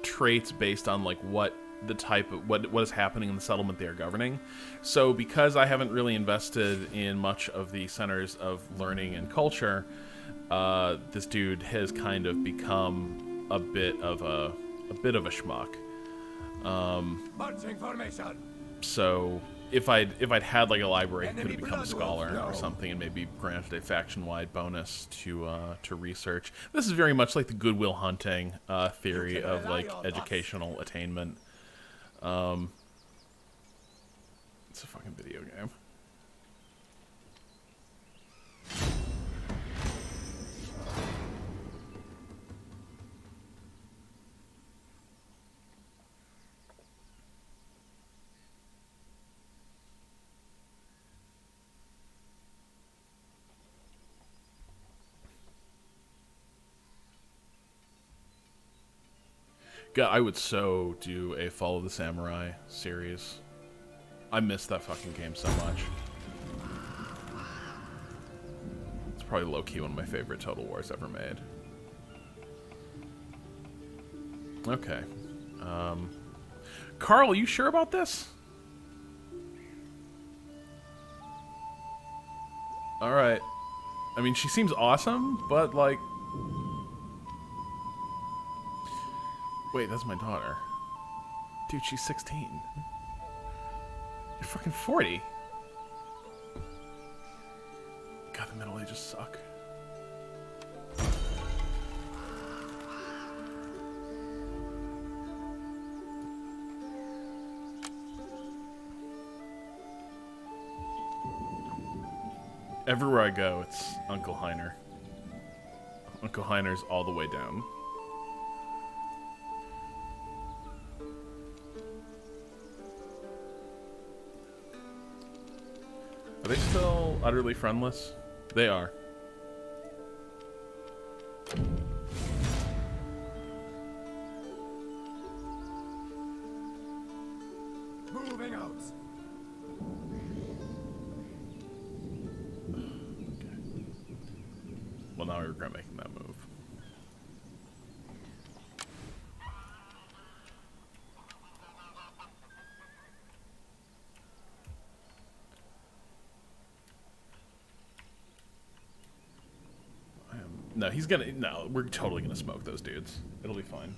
A: traits based on, like, what the type of, what is happening in the settlement they are governing. So because I haven't really invested in much of the centers of learning and culture, this dude has kind of become a bit of a schmuck.
B: Marching formation.
A: So if I'd had like a library, I could have become a scholar or something, and maybe granted a faction-wide bonus to research. This is very much like the Goodwill Hunting theory of like educational attainment. It's a fucking video game. God, I would so do a Follow the Samurai series. I miss that fucking game so much. It's probably low-key one of my favorite Total Wars ever made. Okay. Carl, you sure about this? Alright. I mean, she seems awesome, but like... Wait, that's my daughter. Dude, she's 16. You're fucking 40. God, the Middle Ages suck. Everywhere I go, it's Uncle Heiner. Uncle Heiner's all the way down. Are they still utterly friendless? They are.
B: Moving out.
A: Okay. Well, now I regret making that move. No, he's gonna... No, we're totally gonna smoke those dudes. It'll be fine.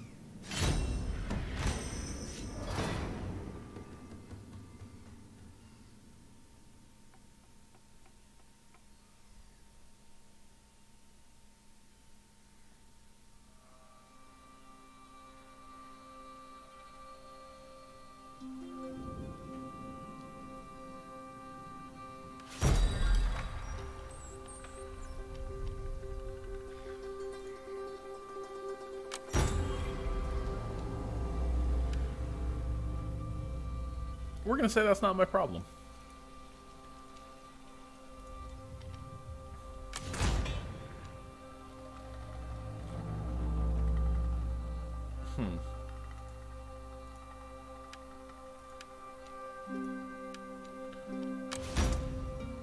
A: We're gonna say that's not my problem.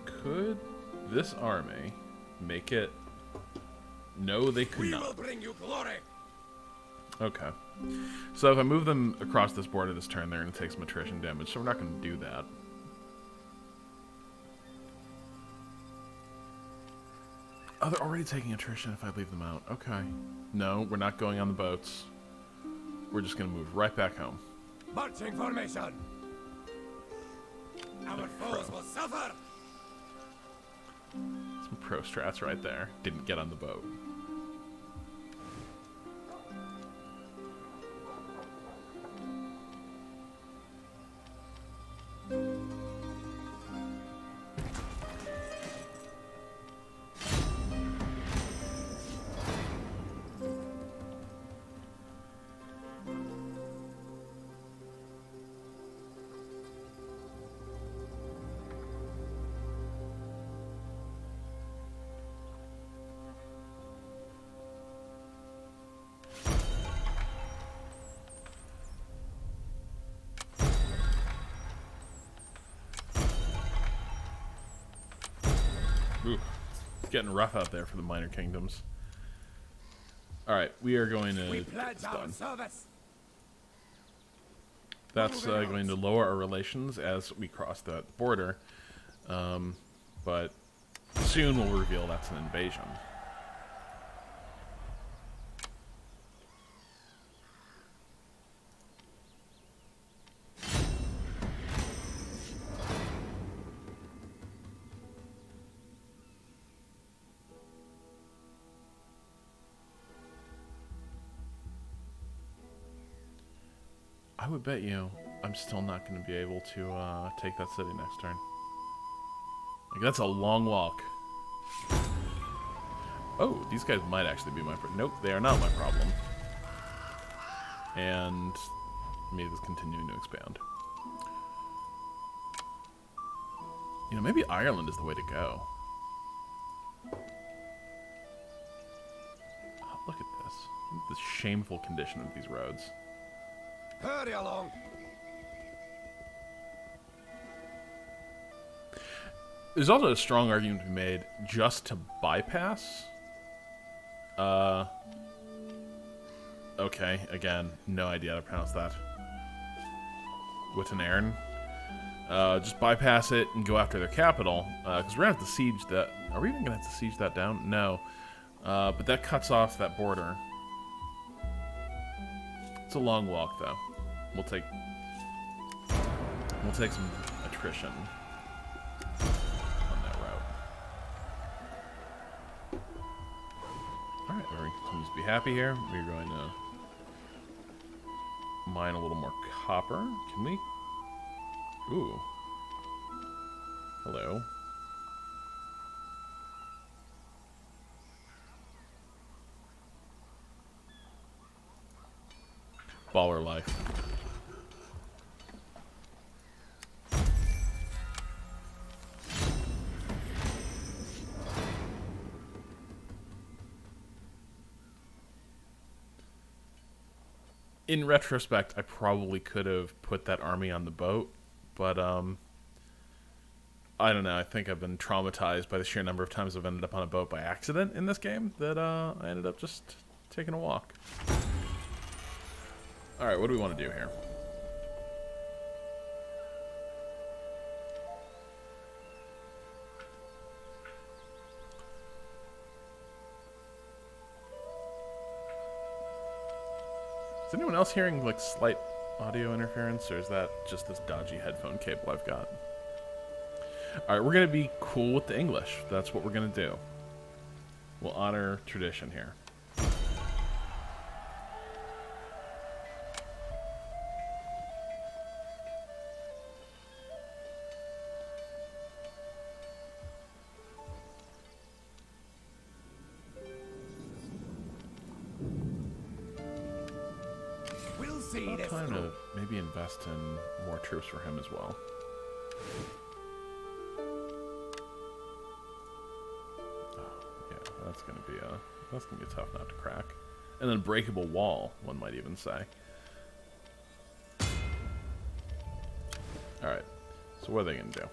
A: Could this army make it? No, they could not.
B: We will bring you glory.
A: Okay. So if I move them across this border this turn, they're going to take some attrition damage, so we're not going to do that. Oh, they're already taking attrition if I leave them out. Okay. No, we're not going on the boats. We're just going to move right back home.
B: Marching formation. Our foes will suffer.
A: Some pro strats right there. Didn't get on the boat. Ooh, it's getting rough out there for the minor kingdoms. Alright, we are going to get this done. That's going to lower our relations as we cross that border. But soon we'll reveal that's an invasion. I would bet you I'm still not going to be able to take that city next turn. Like, that's a long walk. Oh, these guys might actually be my problem. Nope, they are not my problem. And maybe it's continuing to expand. You know, maybe Ireland is the way to go. Oh, look at this. Look at the shameful condition of these roads.
B: Hurry along.
A: There's also a strong argument to be made just to bypass. Okay, again, no idea how to pronounce that. Wittenern. Just bypass it and go after their capital. Because we're going to have to siege that. Are we even going to have to siege that down? No. But that cuts off that border. It's a long walk, though. We'll take some attrition on that route. Alright, everyone continues to be happy here. We're going to mine a little more copper. Can we? Ooh. Hello. Baller life. in retrospect, I probably could have put that army on the boat, but I don't know. I think I've been traumatized by the sheer number of times I've ended up on a boat by accident in this game that I ended up just taking a walk. All right, what do we want to do here? Is anyone else hearing like slight audio interference, or is that just this dodgy headphone cable I've got? Alright, we're going to be cool with the English. That's what we're going to do. We'll honor tradition here.
B: We'll see.
A: I'm trying to maybe invest in more troops for him as well. That's gonna be a tough nut to crack. An unbreakable wall, one might even say. Alright, so what are they gonna do?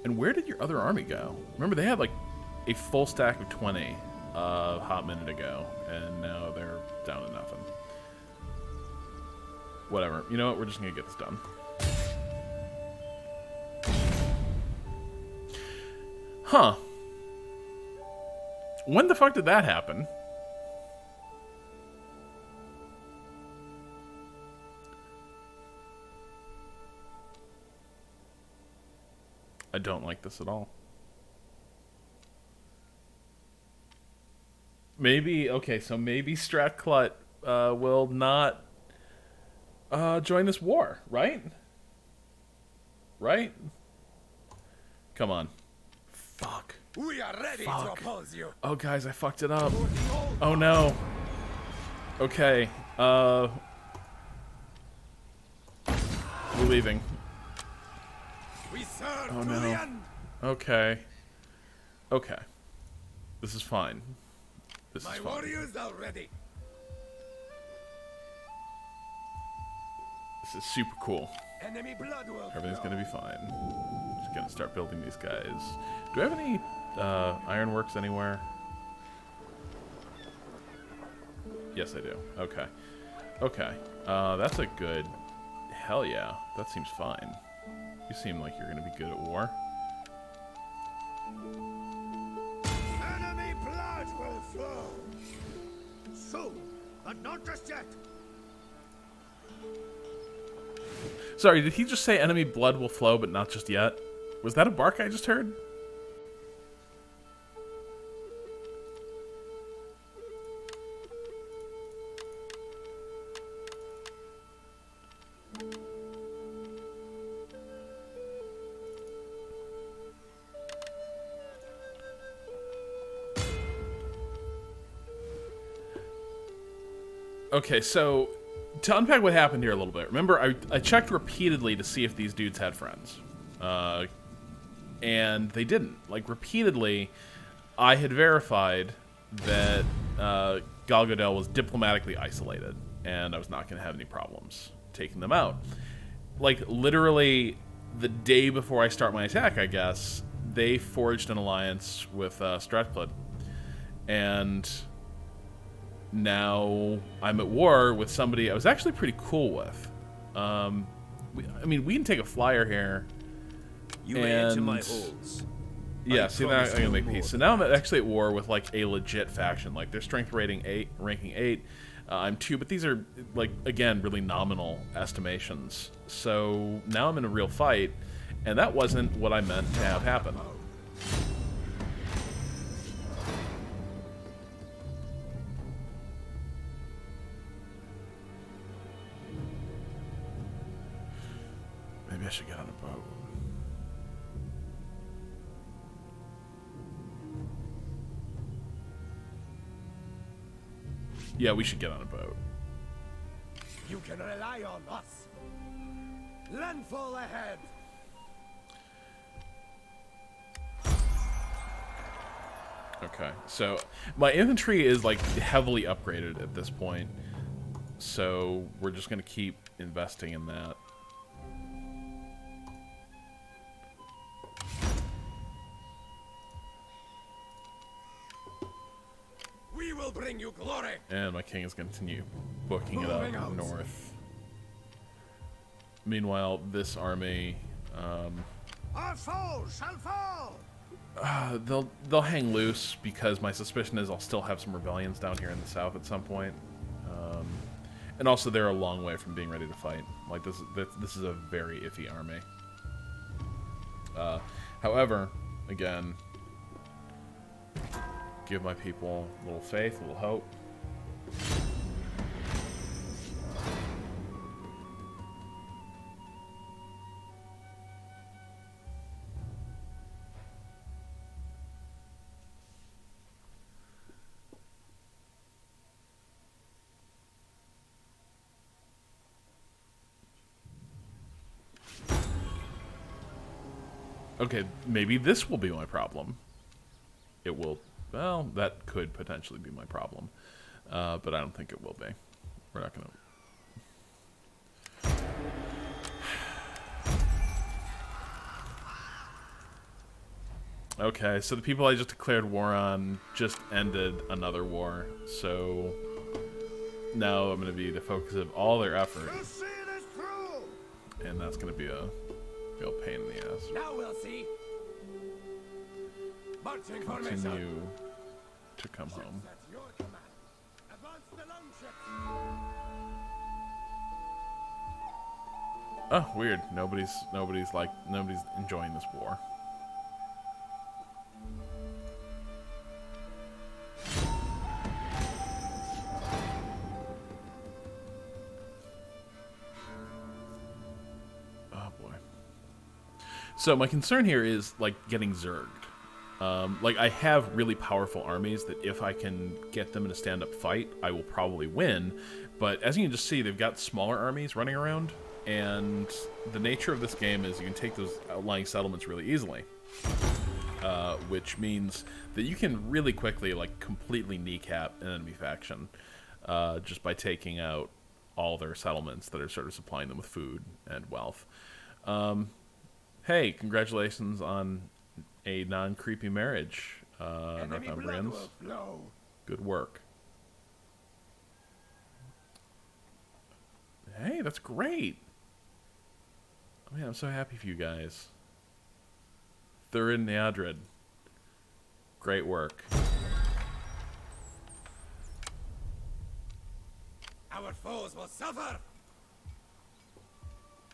A: And where did your other army go? Remember, they had like a full stack of 20 a hot minute ago, and now they're down to nothing. Whatever. You know what? We're just gonna get this done. Huh. When the fuck did that happen? I don't like this at all. Maybe, okay, so maybe Strathclut will not join this war, right? Right? Come on. Fuck.
B: We are ready to oppose you.
A: Oh, guys, I fucked it up. Oh, no. Okay. We're leaving.
B: We serve
A: Oh,
B: to
A: no.
B: the end.
A: Okay. Okay. This is fine. This is
B: My
A: fine.
B: warriors are ready.
A: This is super cool.
B: Enemy blood will
A: Everything's
B: flow.
A: gonna be fine. Just gonna start building these guys. Do I have any ironworks anywhere? Yes, I do. Okay. Okay. That's a good... Hell yeah. That seems fine. You seem like you're gonna be good at war.
B: Enemy blood will flow. Soon, but not just yet.
A: Sorry, did he just say enemy blood will flow, but not just yet? Was that a bark I just heard? Okay, so to unpack what happened here a little bit, remember I checked repeatedly to see if these dudes had friends. And they didn't. Like, repeatedly, I had verified that Galgadel was diplomatically isolated, and I was not going to have any problems taking them out. Like, literally, the day before I start my attack, I guess, they forged an alliance with Strathclyde. And now I'm at war with somebody I was actually pretty cool with. I mean, we can take a flyer here.
B: You may enter my halls.
A: Yeah, see, now I'm gonna make peace. So now I'm actually at war with like a legit faction. Like, their strength rating 8, ranking 8. I'm 2, but these are like, again, really nominal estimations. So now I'm in a real fight, and that wasn't what I meant to have happen. Maybe I should get on a boat. Yeah, we should get on a boat.
B: You can rely on us. Landfall ahead.
A: Okay, so my infantry is like heavily upgraded at this point. So we're just going to keep investing in that.
B: We will bring you glory.
A: And my king is going to continue booking it up north. Meanwhile, this army,
B: Our foes shall fall.
A: they'll hang loose because my suspicion is I'll still have some rebellions down here in the south at some point. And also, they're a long way from being ready to fight. Like this is a very iffy army. However, again, give my people a little faith, a little hope. Okay, maybe this will be my problem. It will. Well, that could potentially be my problem. But I don't think it will be. We're not going to... Okay, so the people I just declared war on just ended another war. So now I'm going to be the focus of all their effort. And that's going to be a real pain in the ass.
B: Now we'll see. Marching formation.
A: Continue to come home.
B: At your command. Advance the longships.
A: Oh, weird. Nobody's enjoying this war. Oh boy. So my concern here is like getting zerged. Like I have really powerful armies that if I can get them in a stand-up fight, I will probably win. But as you can just see, they've got smaller armies running around, and the nature of this game is you can take those outlying settlements really easily. Which means that you can really quickly like completely kneecap an enemy faction just by taking out all their settlements that are sort of supplying them with food and wealth. Hey, congratulations on a non-creepy marriage, Northumbrians. Good work. Hey, that's great. I mean, I'm so happy for you guys. Thurin Neadred. Great work.
B: Our foes will suffer.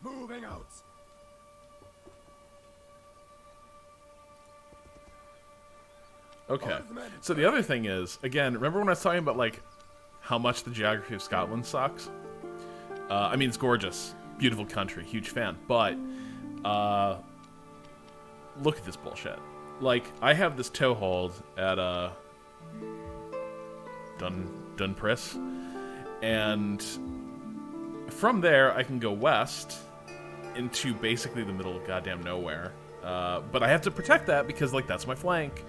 B: Moving out.
A: Okay. So the other thing is, again, remember when I was talking about like how much the geography of Scotland sucks? I mean, it's gorgeous, beautiful country, huge fan, but look at this bullshit. Like, I have this toehold at Dunpris, and from there I can go west into basically the middle of goddamn nowhere. But I have to protect that because, like, that's my flank.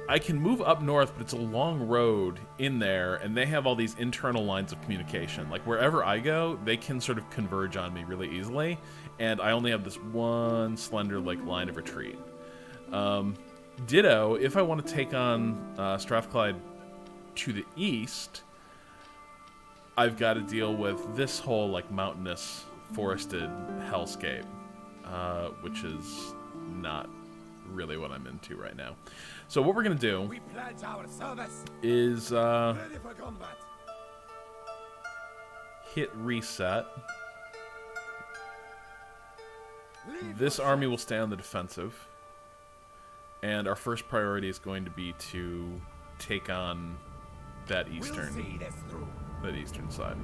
A: I can move up north, but it's a long road in there, and they have all these internal lines of communication. Like, wherever I go, they can sort of converge on me really easily, and I only have this one slender, like, line of retreat. Ditto, if I want to take on Strathclyde to the east, I've got to deal with this whole, like, mountainous, forested hellscape, which is not really what I'm into right now. So what we're gonna do
B: We pledge our service.
A: is
B: Ready for combat.
A: hit reset. This army will stay on the defensive, and our first priority is going to be to take on that
B: We'll see this through.
A: eastern side.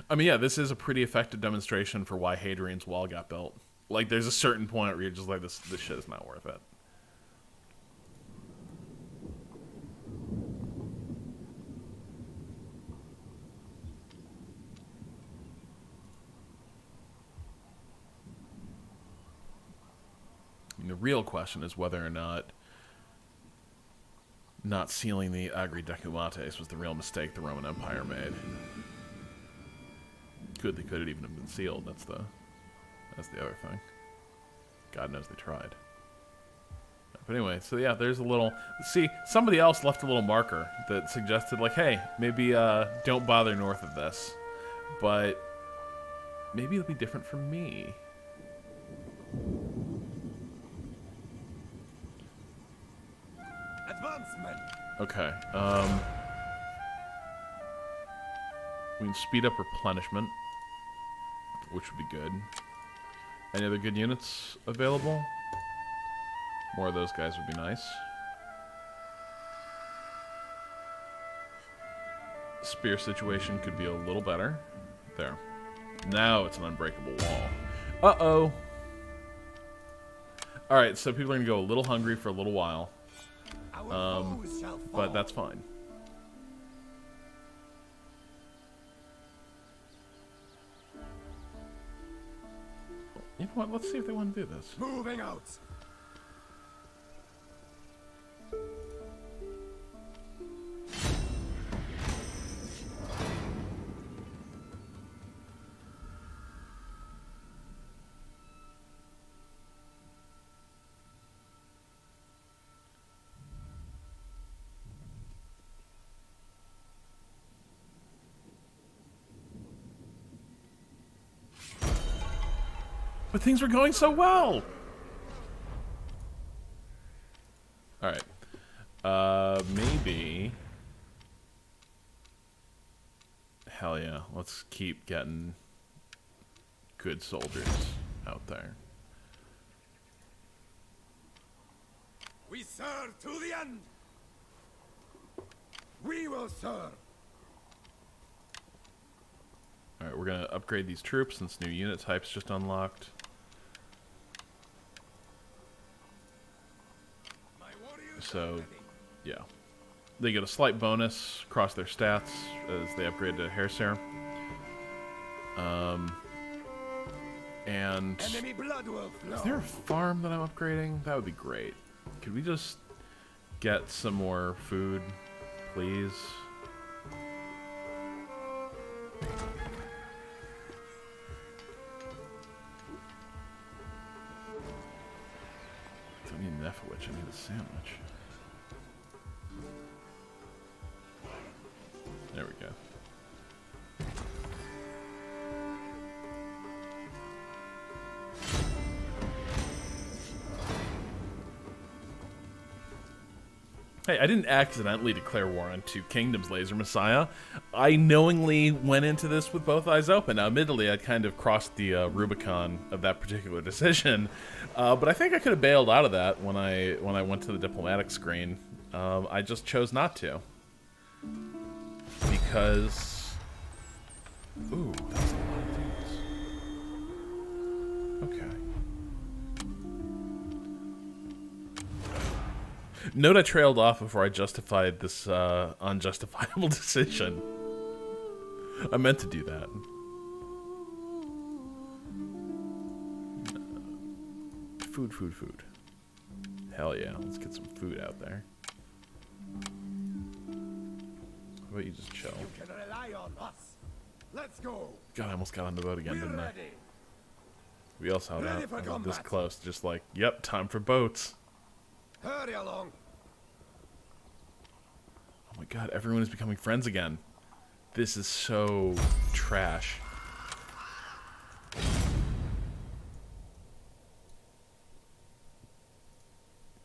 A: I mean, yeah, this is a pretty effective demonstration for why Hadrian's Wall got built. Like, there's a certain point where you're just like, this shit is not worth it. The real question is whether or not sealing the Agri Decumates was the real mistake the Roman Empire made. They could have even have been sealed. That's the other thing. God knows they tried. But anyway, so yeah, there's a little... See, somebody else left a little marker that suggested, like, hey, maybe don't bother north of this. But maybe it'll be different for me.
B: Advancement.
A: Okay, we can speed up replenishment, which would be good. Any other good units available? More of those guys would be nice. Spear situation could be a little better. There. Now it's an unbreakable wall. Uh-oh! Alright, so people are going to go a little hungry for a little while. But that's fine. You know what? Let's see if they want to do this.
B: Moving out.
A: But things were going so well! Alright. Maybe... Hell yeah. Let's keep getting good soldiers out there.
B: We serve to the end. We will serve.
A: Alright, we're gonna upgrade these troops since new unit types just unlocked. So, yeah. They get a slight bonus across their stats as they upgrade to Hair Serum. And
B: Enemy blood will flow.
A: Is there a farm that I'm upgrading? That would be great. Could we just get some more food, please? I need an Nefowich, I need a sandwich. There we go. Hey, I didn't accidentally declare war on Two Kingdoms, Laser Messiah. I knowingly went into this with both eyes open. Now, admittedly, I'd kind of crossed the Rubicon of that particular decision, but I think I could have bailed out of that when I went to the diplomatic screen. I just chose not to. Because... Ooh, that's a lot of things. Okay. Note I trailed off before I justified this unjustifiable decision. I meant to do that. Food, food, food. Hell yeah, let's get some food out there. How about you just chill?
B: You can rely on us. Let's go.
A: God, I almost got on the boat again,
B: We're
A: didn't I?
B: ready.
A: We also held
B: Ready
A: out.
B: for
A: I was this
B: combat.
A: close, just like, yep, time for boats.
B: Hurry along.
A: Oh my god, everyone is becoming friends again. This is so trash.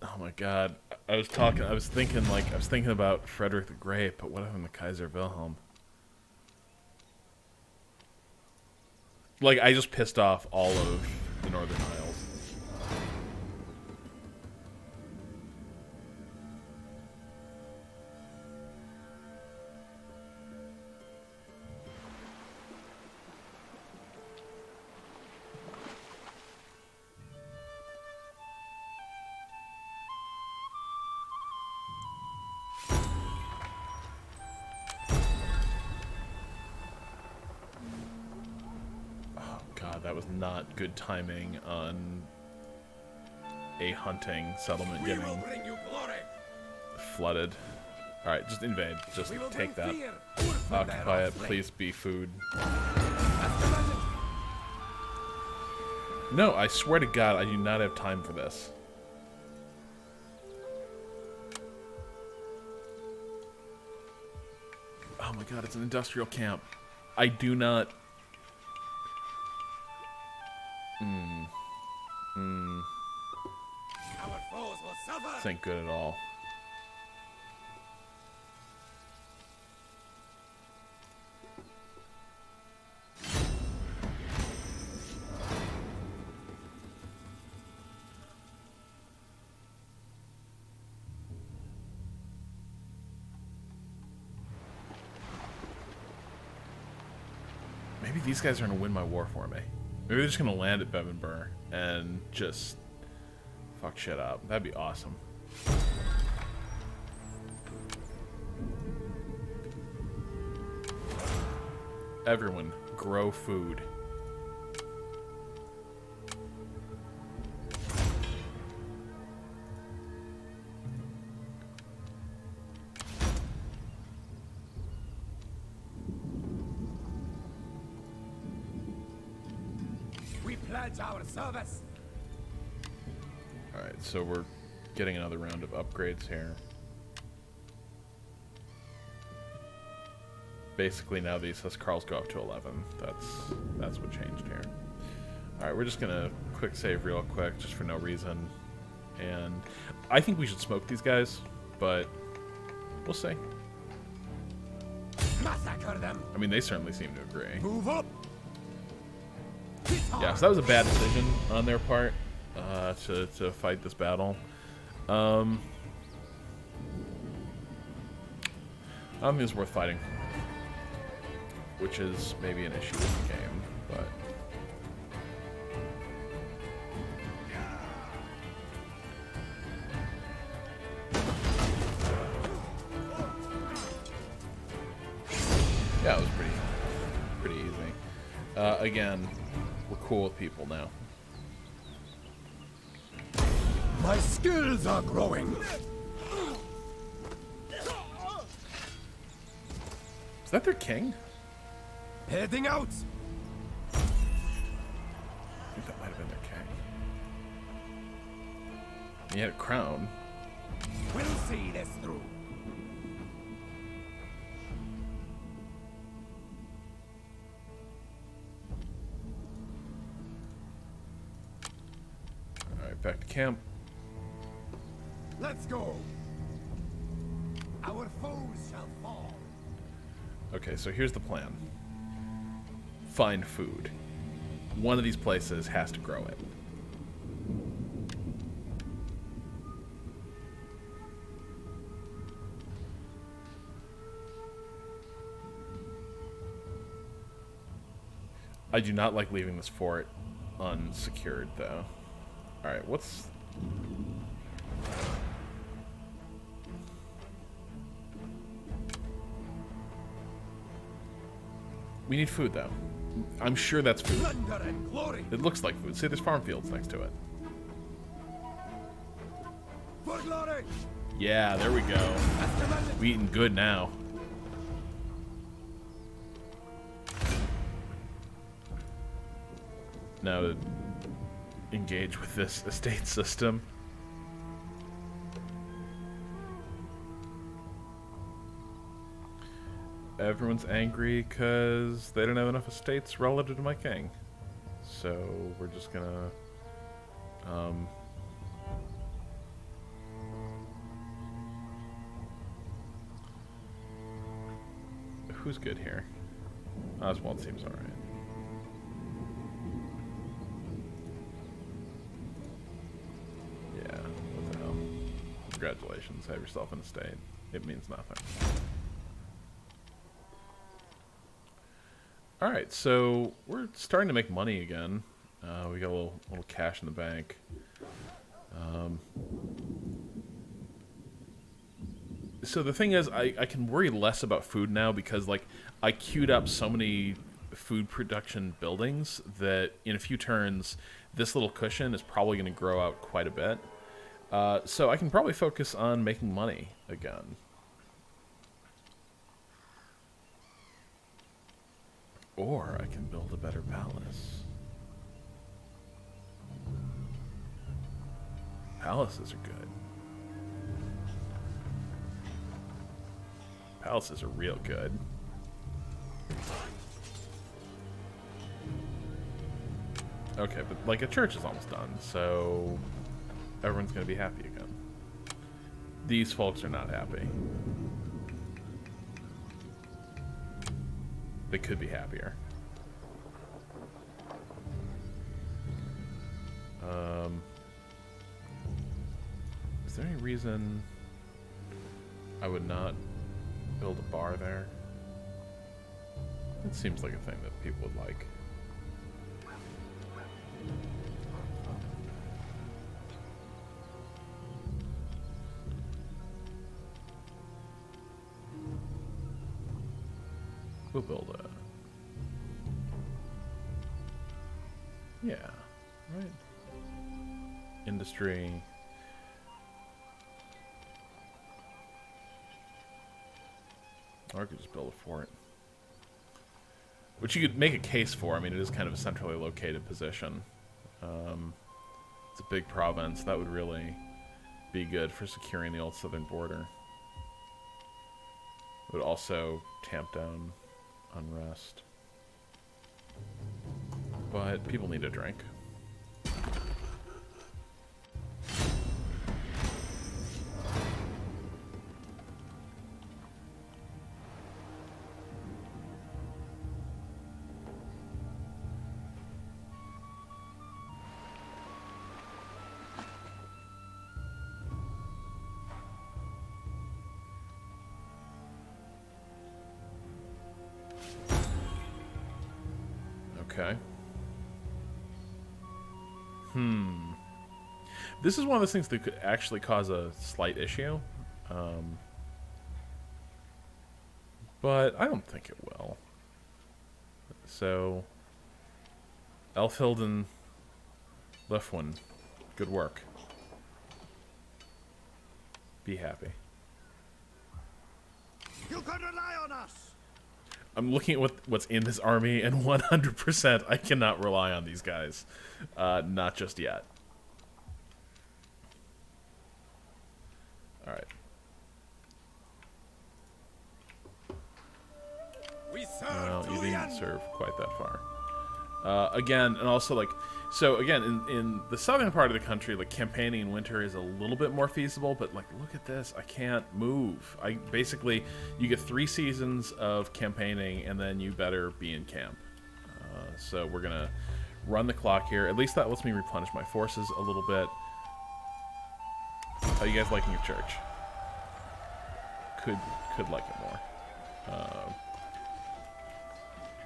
A: Oh my god. I was thinking about Frederick the Great, but what happened to Kaiser Wilhelm? Like, I just pissed off all of the Northern Isles. That was not good timing on a hunting settlement
B: We will
A: getting
B: bring you glory.
A: flooded. Alright, just invade. Just
B: We will
A: take
B: bring
A: that.
B: fear. Wolf and their
A: Occupy it.
B: offspring.
A: Please be food.
B: As commanded.
A: No, I swear to God, I do not have time for this. Oh my God, it's an industrial camp. I do not...
B: Our foes will suffer.
A: think good at all. Maybe these guys are going to win my war for me. Maybe they're just going to land at Bevenbur and just fuck shit up. That'd be awesome. Everyone, grow food.
B: We pledge our service.
A: Alright, so we're getting another round of upgrades here. Basically now these Huscarls go up to 11. That's what changed here. Alright, we're just gonna quick save real quick, just for no reason. And I think we should smoke these guys, but we'll see.
B: Massacre them.
A: I mean, they certainly seem to agree.
B: Move up.
A: Yeah, so that was a bad decision on their part to fight this battle. I don't think it's worth fighting, which is maybe an issue with the game, but yeah, it was pretty easy. Again, we're cool with people now.
B: My skills are growing.
A: Is that their king?
B: Heading out.
A: I think that might have been their king. He had a crown.
B: We'll see this through.
A: Alright, back to camp.
B: Let's go. Our foes shall fall.
A: Okay, so here's the plan. Find food. One of these places has to grow it. I do not like leaving this fort unsecured, though. Alright, what's... We need food, though. I'm sure that's food.
B: Plunder and glory.
A: It looks like food. See, there's farm fields next to it.
B: For glory.
A: Yeah, there we go.
B: As commanded.
A: We eating good now. Now to engage with this estate system. Everyone's angry because they don't have enough estates relative to my king. So we're just gonna who's good here? Oswald seems alright. Yeah, what the hell. Congratulations, have yourself an estate. It means nothing. Alright, so we're starting to make money again. We got a little cash in the bank. So the thing is, I can worry less about food now because, like, I queued up so many food production buildings that in a few turns, this little cushion is probably going to grow out quite a bit. So I can probably focus on making money again. Or I can build a better palace. Palaces are good. Palaces are real good. Okay, but like a church is almost done, so everyone's gonna be happy again. These folks are not happy. They could be happier. Is there any reason I would not build a bar there? It seems like a thing that people would like. We'll build a... Yeah, right. Industry. Or I could just build a fort. Which you could make a case for. I mean, it is kind of a centrally located position. It's a big province. That would really be good for securing the old southern border. It would also tamp down unrest. But people need a drink. Okay. This is one of those things that could actually cause a slight issue. But I don't think it will. So, Elfhild and Lefwin, good work. Be happy.
B: You can rely on us.
A: I'm looking at what's in this army, and 100% I cannot rely on these guys. Not just yet. Alright. Well, you didn't serve quite that far. Again, and also, like, so again, in the southern part of the country, like, campaigning in winter is a little bit more feasible, but, like, look at this. I can't move. Basically, you get 3 seasons of campaigning, and then you better be in camp. So we're gonna run the clock here. At least that lets me replenish my forces a little bit. How you guys liking your church? Could like it more.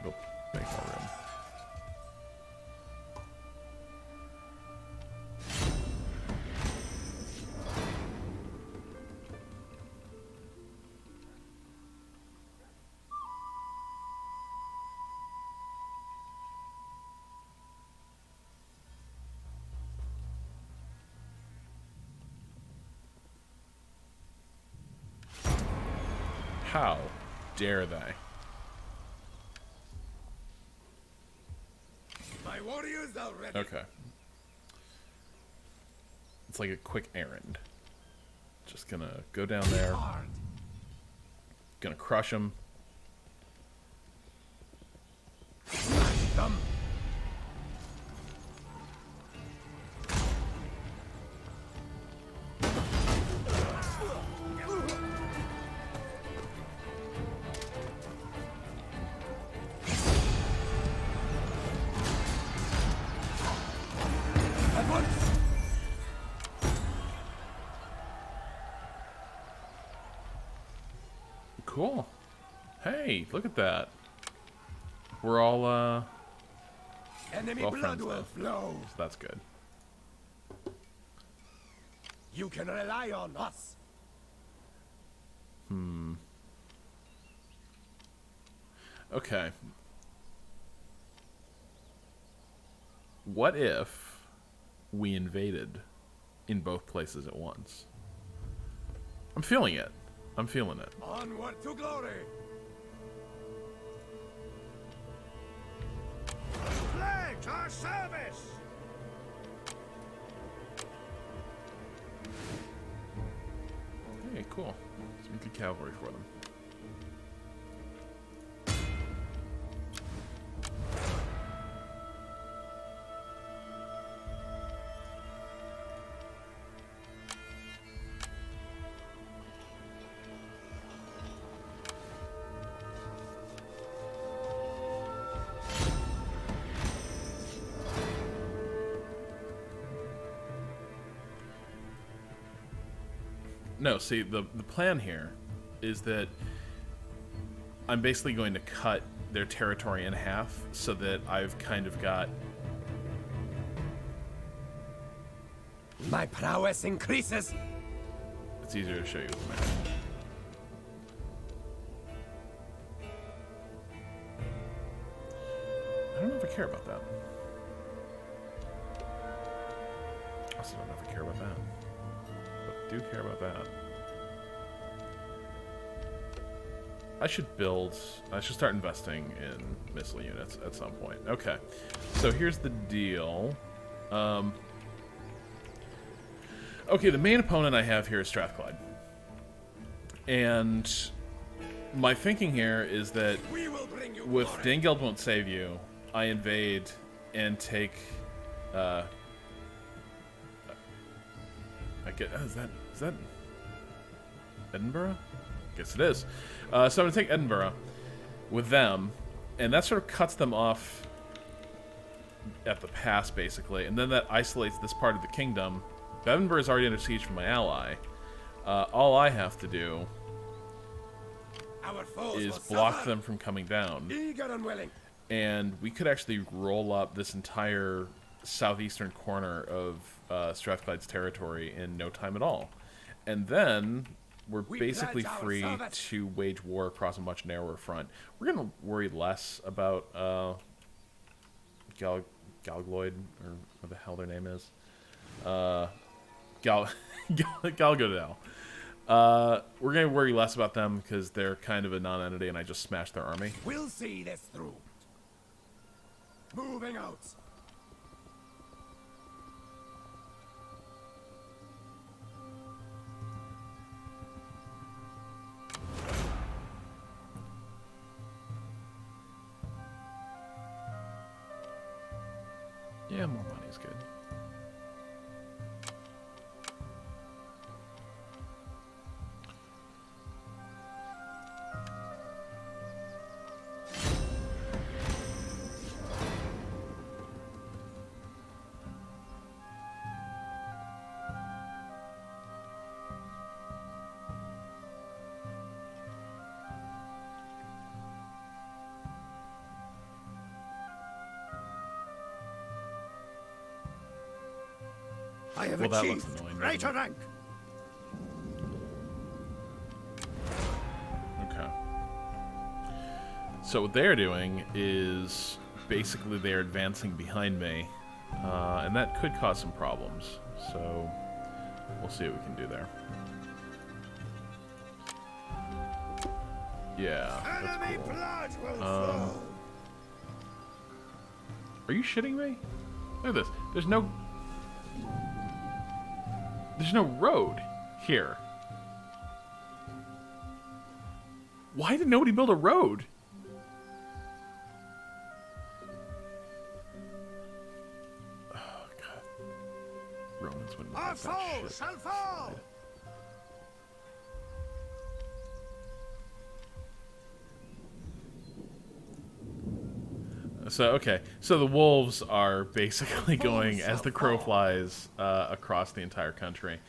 A: We'll make more room. How dare they?
B: My warriors are ready.
A: Okay. It's like a quick errand. Just gonna go down there. Gonna crush them.
B: Them.
A: Cool. Hey, look at that. We're all
B: Enemy
A: well
B: blood
A: friends
B: will
A: now.
B: flow.
A: So that's good.
B: You can rely on us.
A: Okay. what if we invaded in both places at once? I'm feeling it. I'm feeling it.
B: Onward to glory. Pledge our service.
A: Hey, cool. Some good cavalry for them. No, see, the plan here is that I'm basically going to cut their territory in half so that I've kind of got...
B: My prowess increases.
A: It's easier to show you with the map. I don't know if I care about that. I also don't know if I care about that. But I do care about that. I should start investing in missile units at some point. Okay, so here's the deal. Okay, the main opponent I have here is Strathclyde. And my thinking here is that with Danegeld Won't Save You, I invade and take... I get, is that Edinburgh? I guess it is. So I'm going to take Edinburgh with them, and that sort of cuts them off at the pass, basically. And then that isolates this part of the kingdom. Edinburgh is already under siege from my ally. All I have to do is block them from coming down.
B: Eager and willing.
A: And we could actually roll up this entire southeastern corner of Strathclyde's territory in no time at all. And then we're basically free to wage war across a much narrower front. We're going to worry less about Galgloid, or what the hell their name is. Galgodel. We're going to worry less about them because they're kind of a non-entity and I just smashed their army.
B: We'll see this through. Moving out.
A: Yeah, more money is good.
B: I have
A: Well, that
B: achieved
A: looks annoying,
B: greater
A: doesn't it?
B: rank.
A: Okay. So what they're doing is basically they're advancing behind me, and that could cause some problems. So we'll see what we can do there. Yeah,
B: Enemy
A: that's
B: blood will
A: cool.
B: flow.
A: Are you shitting me? Look at this. There's no road here. Why did nobody build a road? Oh, God. Romans wouldn't
B: Our
A: have that
B: foe
A: shit.
B: shall fall.
A: So, okay. So the wolves are basically going as the crow flies across the entire country.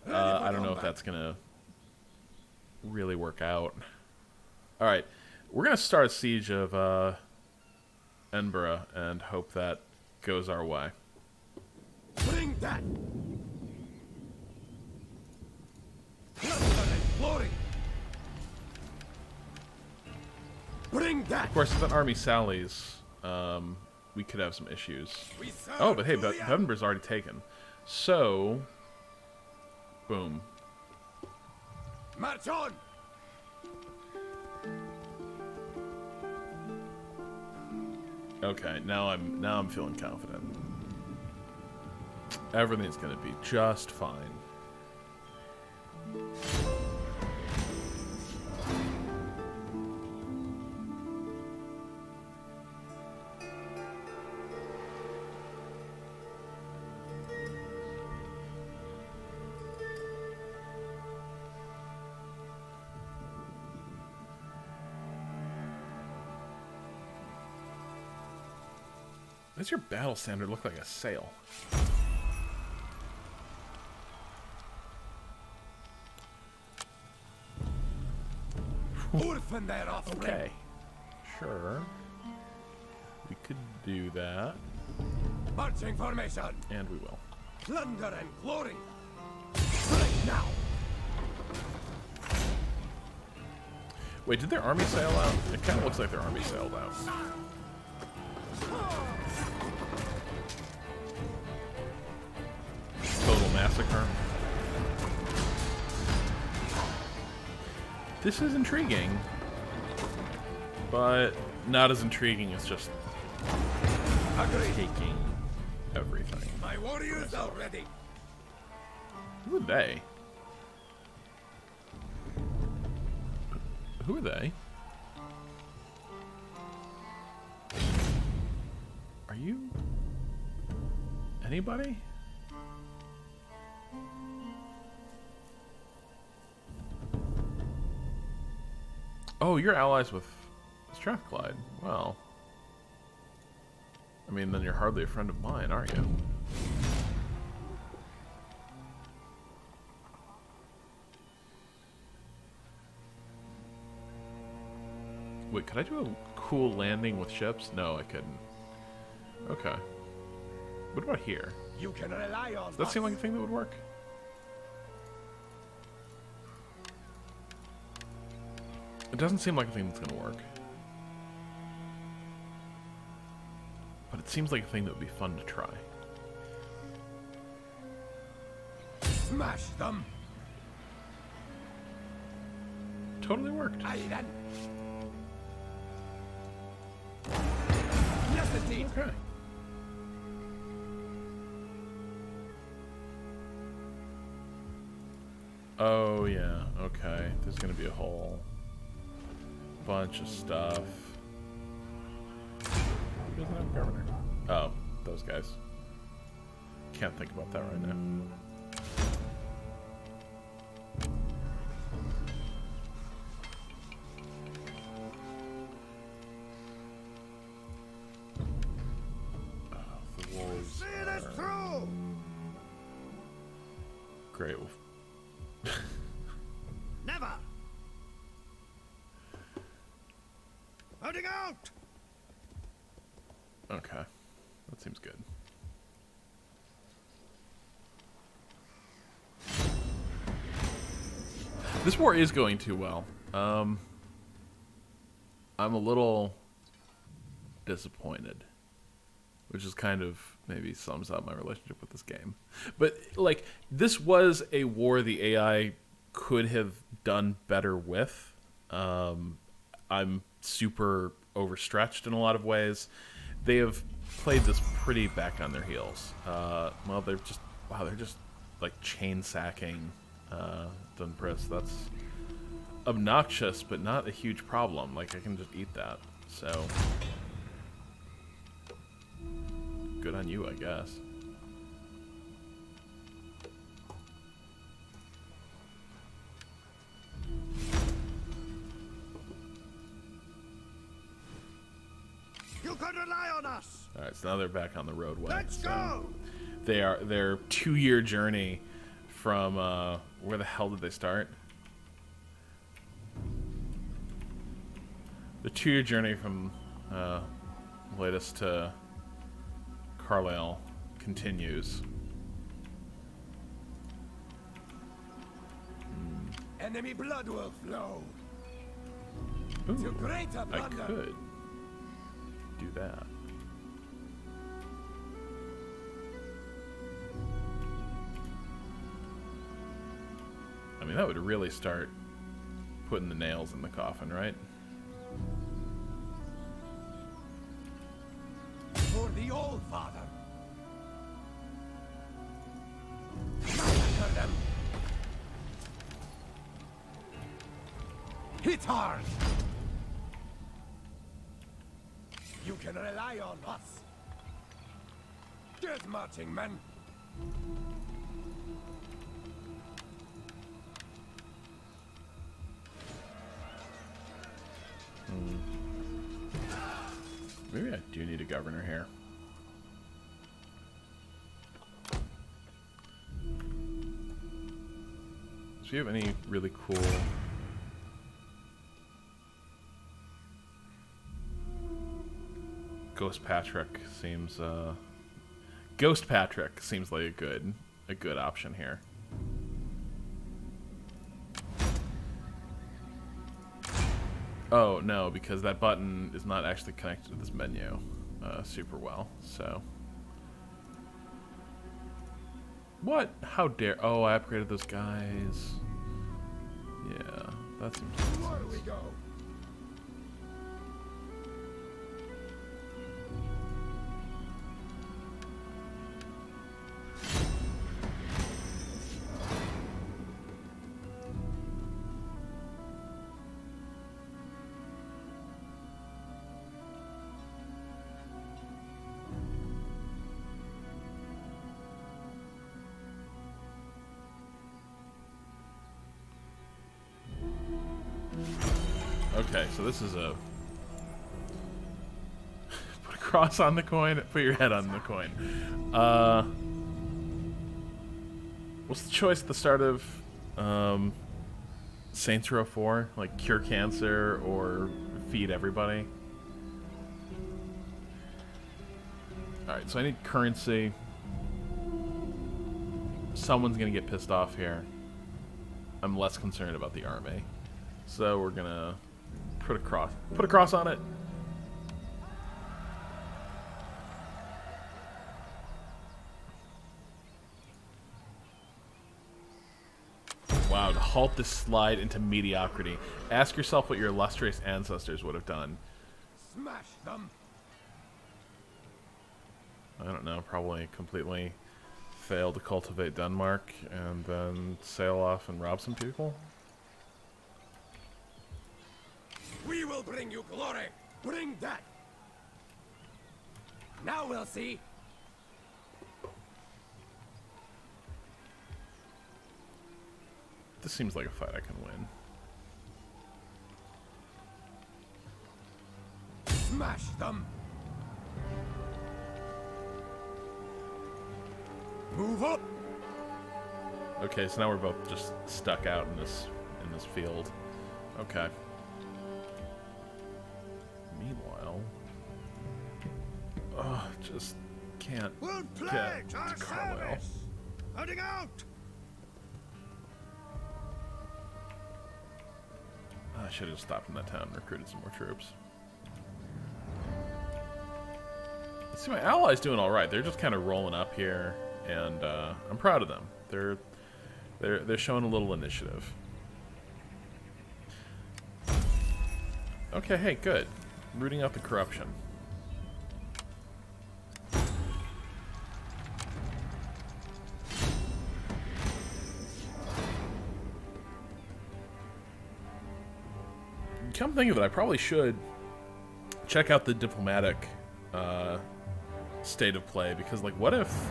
A: I don't know if that's going to really work out. All right. We're going to start a siege of Edinburgh and hope that goes our way.
B: Bring that. Blood and glory. Bring that.
A: Of course, if that army sallies, we we could have some issues. Oh, but hey, Edinburgh's already taken. So, boom.
B: March on!
A: Okay, now I'm feeling confident. Everything's gonna be just fine. Does your battle standard look like a sail?
B: Orphan their offspring.
A: Okay. Sure. We could do that.
B: Marching formation.
A: And we will.
B: Plunder and glory. Right now.
A: Wait, did their army sail out? It kind of looks like their army sailed out. Total massacre. This is intriguing, but not as intriguing as just taking everything.
B: My warriors are ready.
A: Who are they? Who are they? Are you anybody? Oh, you're allies with Strathclyde. Well, I mean, then you're hardly a friend of mine, are you? Wait, could I do a cool landing with ships? No, I couldn't. Okay. What about here?
B: You can rely on
A: Does that seem like a thing that would work? It doesn't seem like a thing that's going to work. But it seems like a thing that would be fun to try.
B: Smash them.
A: Totally worked.
B: Aye then. Yes, indeed.
A: Okay. Oh, yeah. Okay. There's going to be a whole bunch of stuff. Who doesn't have a governor? Oh, those guys. Can't think about that right now. The wolves
B: See this through.
A: great.
B: Never. Holding out.
A: Okay, that seems good. This war is going too well. I'm a little disappointed, which is kind of maybe sums up my relationship with this game. But like, this was a war the AI could have done better with. I'm super overstretched in a lot of ways. They have played this pretty back on their heels. Well, they're just like chain sacking Dunpris. That's obnoxious, but not a huge problem. Like, I can just eat that. So good on you, I guess.
B: You can rely on us.
A: All right, so now they're back on the roadway.
B: Let's go.
A: Their 2-year journey from where the hell did they start? The 2-year journey from latest to Carlisle continues.
B: Enemy blood will flow.
A: Ooh,
B: To greater
A: I
B: plunder.
A: could do that. mean, that would really start putting the nails in the coffin, right?
B: For the old father. Massacre them. Hit hard. You can rely on us. Get marching, men.
A: Maybe I do need a governor here. Do you have any really cool... Ghost Patrick seems like a good option here. Oh no, because that button is not actually connected to this menu super well. So what? How dare? Oh, I upgraded those guys. Yeah, that seems.
B: Where we go?
A: Okay, so this is a put a cross on the coin, put your head on the coin. What's the choice at the start of Saints Row 4? Like cure cancer or feed everybody? Alright, so I need currency. Someone's gonna get pissed off here. I'm less concerned about the army. So we're gonna put a cross on it. Wow, to halt this slide into mediocrity. Ask yourself what your illustrious ancestors would have done.
B: Smash them.
A: I don't know, probably completely fail to cultivate Denmark and then sail off and rob some people.
B: We will bring you glory. Bring that. Now we'll see.
A: This seems like a fight I can win.
B: Smash them. Move up.
A: Okay, so now we're both just stuck out in this field. Okay. Meanwhile, just can't get to Carlisle.
B: Heading out.
A: I should have stopped in that town and recruited some more troops. See, my allies doing all right. They're just kind of rolling up here, and I'm proud of them. They're showing a little initiative. Okay, hey, good. Rooting out the corruption. Come think of it, I probably should check out the diplomatic state of play, because, like, what if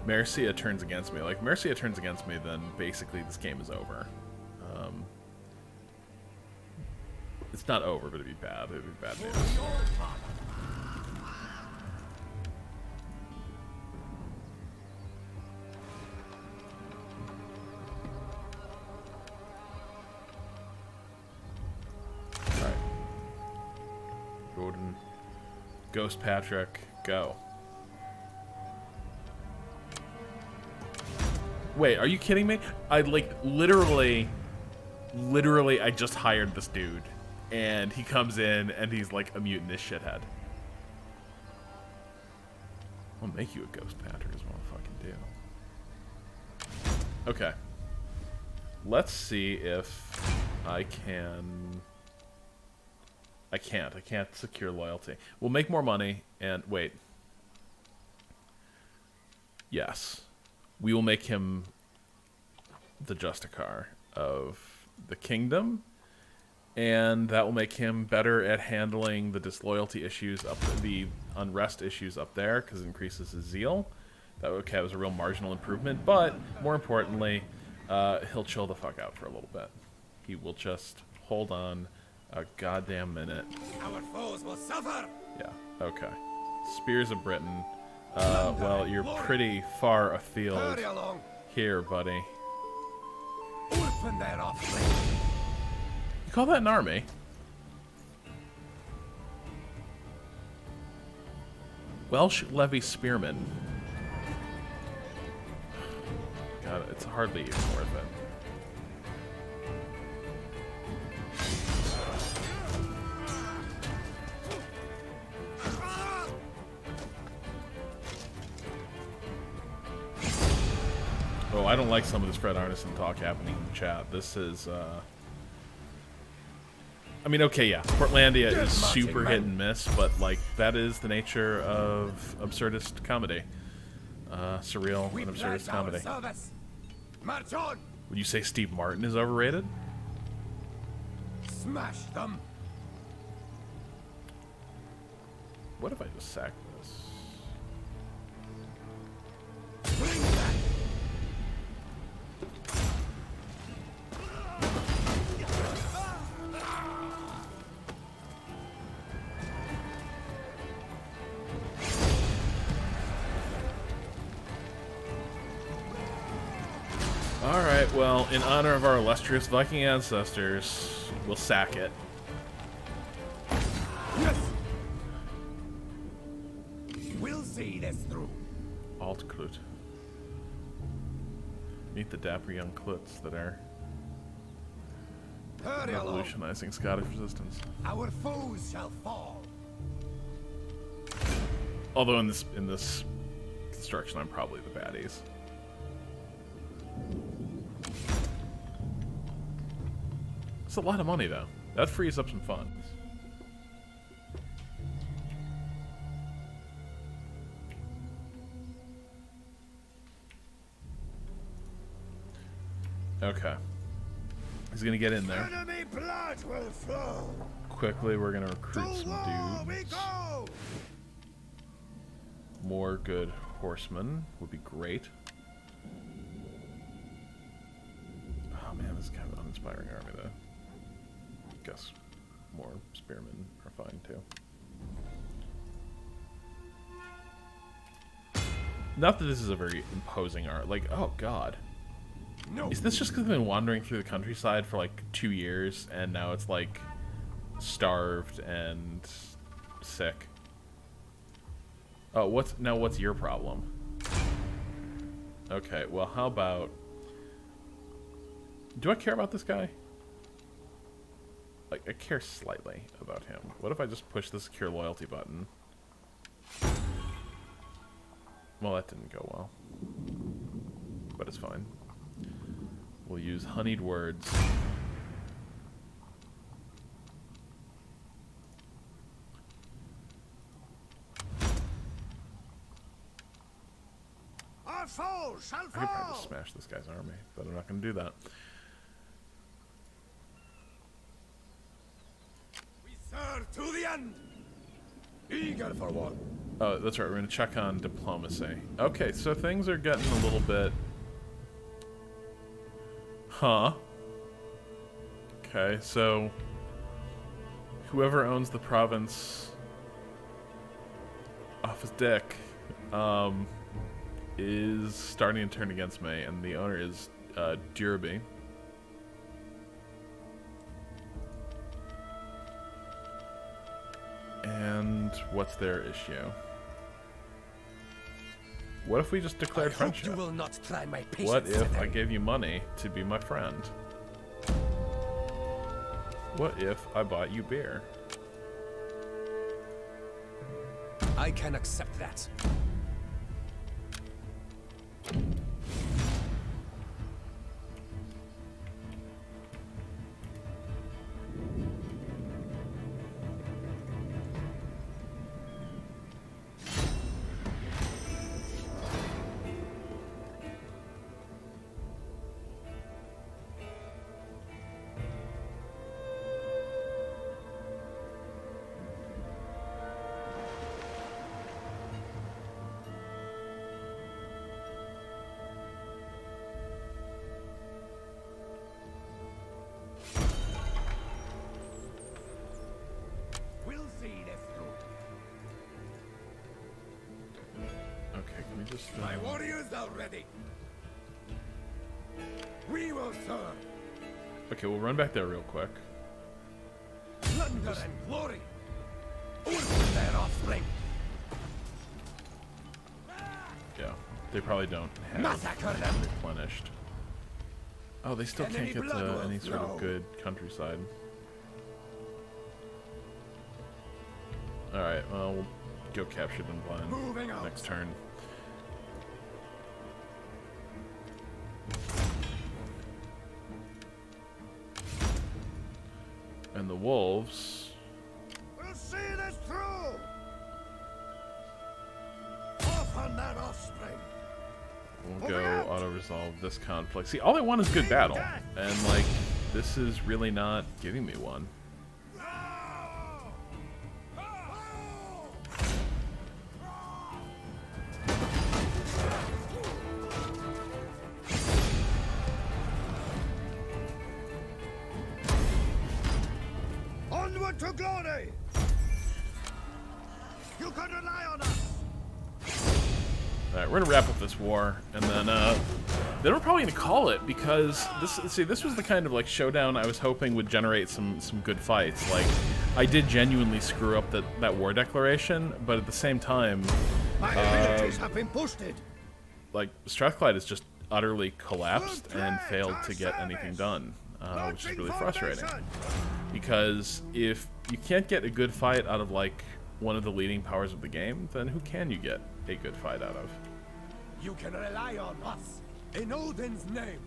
A: Mercia turns against me? Like, if Mercia turns against me, then basically this game is over. It's not over, but it'd be bad. It'd be bad news. Alright. Gordon. Ghost Patrick, go. Wait, are you kidding me? I, like, literally, I just hired this dude. And he comes in, and he's like a mutinous shithead. I'll make you a Ghost Patrick is what I'll fucking do. Okay. let's see if I can... I can't secure loyalty. We'll make more money, and wait. Yes. We will make him the Justicar of the kingdom, and that will make him better at handling the disloyalty issues up, the unrest issues up there, because it increases his zeal. That was a real marginal improvement, but more importantly, he'll chill the fuck out for a little bit. He will just hold on a goddamn minute.
B: Our foes will suffer.
A: Yeah, okay. Spears of Britain. Well, you're pretty far afield here, buddy.
B: Open their offspring.
A: You call that an army? Welsh Levy Spearmen. God, it's hardly even worth it. Oh, I don't like some of this Fred Arneson talk happening in the chat. This is, I mean, okay, yeah, Portlandia is super hit and miss, but, like, that is the nature of absurdist comedy. Surreal and absurdist comedy.
B: March on.
A: Would you say Steve Martin is overrated?
B: Smash them.
A: What if I just sack this?
B: Bring back.
A: Alright, well, in honor of our illustrious Viking ancestors, we'll sack it.
B: Yes. We'll see this through.
A: Altklut. Meet the dapper young Kluts that are
B: Hurry along.
A: revolutionizing Scottish resistance.
B: Our foes shall fall.
A: Although in this construction, I'm probably the baddies. It's a lot of money, though. That frees up some funds. Okay. He's gonna get in there.
B: Enemy blood will flow.
A: Quickly, we're gonna recruit some
B: We
A: dudes.
B: go.
A: More good horsemen would be great. Oh man, this is kind of an uninspiring army, though. Guess more spearmen are fine too. Not that this is a very imposing art. Like, oh god.
B: No.
A: Is this just because I've been wandering through the countryside for like 2 years and now it's like starved and sick? Oh, what's your problem? Okay, well, how about... Do I care about this guy? Like, I care slightly about him. What if I just push the secure loyalty button? Well, that didn't go well. But it's fine. We'll use honeyed words.
B: Our foes shall
A: I could probably
B: fall.
A: just smash this guy's army, but I'm not going to do that.
B: We serve to the end. Eager for war.
A: Oh, that's right. We're going to check on diplomacy. Okay, so things are getting a little bit... Huh. Okay, so... Whoever owns the province... off his dick... is starting to turn against me, and the owner is Derby. And what's their issue? What if we just declared friendship?
B: You will not try my patience.
A: What if
B: today.
A: I gave you money to be my friend? What if I bought you beer?
B: I can accept that. My warriors are ready. We will serve.
A: Okay, we'll run back there real quick.
B: Plunder and glory. Orphan their offspring.
A: Yeah, they probably don't have
B: Massacre them.
A: replenished. Oh, they still can't get to any sort of good countryside. Alright, well, we'll go capture them blind next turn. And the wolves...
B: We'll see this through! Off on that offspring!
A: We'll go auto-resolve this conflict. See, all I want is good battle. And, like, this is really not giving me one.
B: Onward to glory! You can rely on us!
A: Alright, we're gonna wrap up this war, and then we're probably gonna call it, because this was the kind of like showdown I was hoping would generate some good fights. Like, I did genuinely screw up that war declaration, but at the same time,
B: My abilities have been boosted.
A: like, Strathclyde has just utterly collapsed and failed to get anything done, which is really frustrating. Because if you can't get a good fight out of like one of the leading powers of the game, then who can you get a good fight out of?
B: You can rely on us. In Odin's name.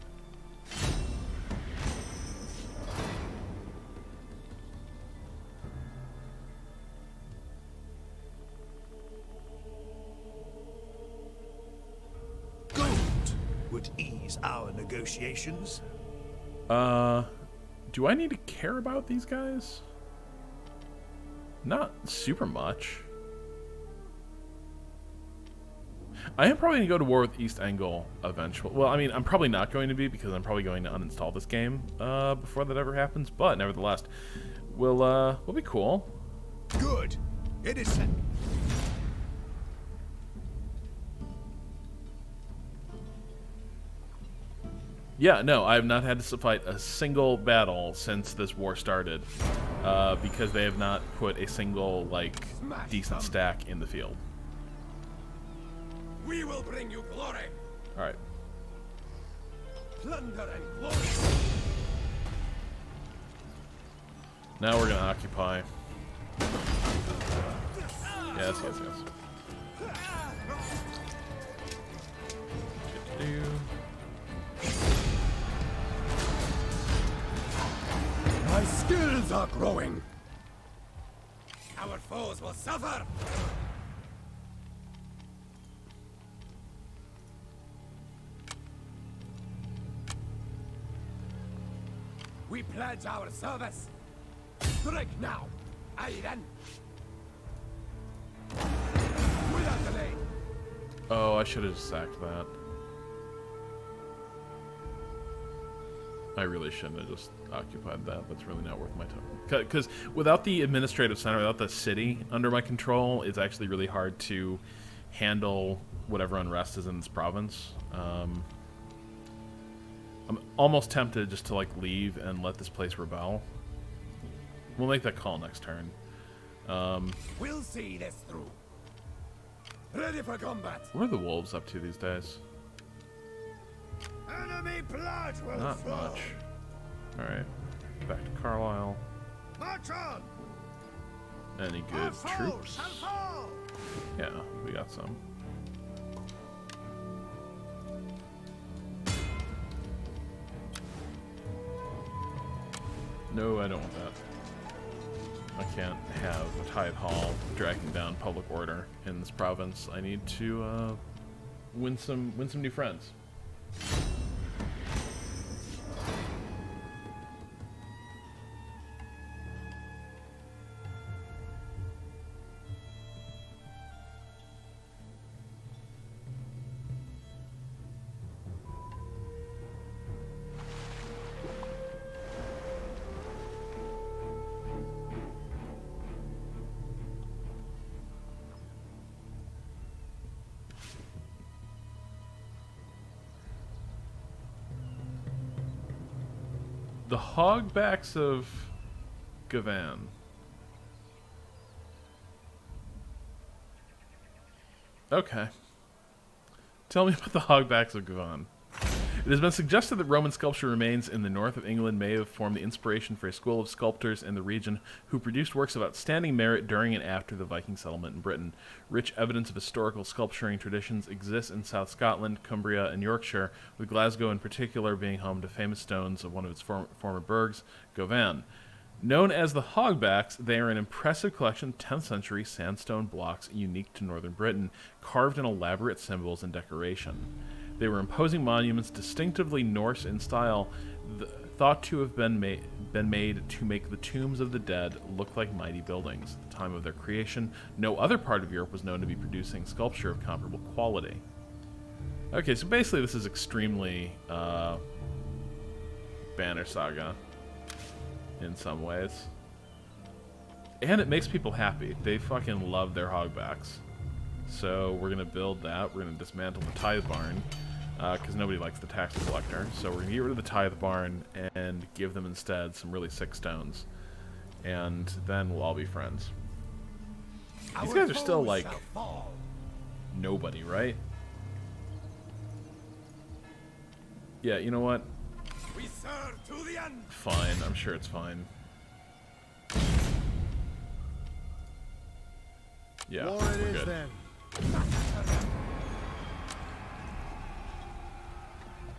C: Gold would ease our negotiations.
A: Do I need to care about these guys? Not super much. I am probably going to go to war with East Angel eventually. Well, I mean, I'm probably not going to be, because I'm probably going to uninstall this game before that ever happens. But nevertheless, we'll be cool.
C: Good. It is set.
A: Yeah, no, I have not had to fight a single battle since this war started, because they have not put a single, like, decent stack in the field.
B: We will bring you glory.
A: Alright.
B: Plunder and glory.
A: Now we're gonna occupy. Yes, yes, yes. Do-do-do.
B: My skills are growing. Our foes will suffer. We pledge our service. Strike now, Iron. Without delay.
A: Oh, I should have sacked that. I really shouldn't have just occupied that. That's really not worth my time. Because without the administrative center, without the city under my control, it's actually really hard to handle whatever unrest is in this province. I'm almost tempted just to, like, leave and let this place rebel. We'll make that call next turn.
B: We'll see this through. Ready for combat.
A: What are the wolves up to these days?
B: Enemy blood will
A: Not
B: flow.
A: much. Alright. Back to Carlisle.
B: March on.
A: Any good
B: Our foes
A: troops?
B: shall fall.
A: Yeah, we got some. No, I don't want that. I can't have a tide hall dragging down public order in this province. I need to win some new friends. The hogbacks of Gavan. Okay. Tell me about the hogbacks of Gavan. It has been suggested that Roman sculpture remains in the north of England may have formed the inspiration for a school of sculptors in the region who produced works of outstanding merit during and after the Viking settlement in Britain. Rich evidence of historical sculpturing traditions exists in South Scotland, Cumbria, and Yorkshire, with Glasgow in particular being home to famous stones of one of its former burghs, Govan. Known as the hogbacks, they are an impressive collection of 10th century sandstone blocks unique to northern Britain, carved in elaborate symbols and decoration. They were imposing monuments distinctively Norse in style, thought to have been made to make the tombs of the dead look like mighty buildings. At the time of their creation, no other part of Europe was known to be producing sculpture of comparable quality. Okay, so basically this is extremely Banner Saga in some ways. And it makes people happy. They fucking love their hogbacks. So we're going to build that. We're going to dismantle the tithe barn. Because nobody likes the tax collector. So we're going to get rid of the tithe barn and give them instead some really sick stones. And then we'll all be friends. These guys are still like nobody, right? Yeah, you know what?
C: We serve to the end.
A: Fine, I'm sure it's fine. Yeah, we're good.
C: Then.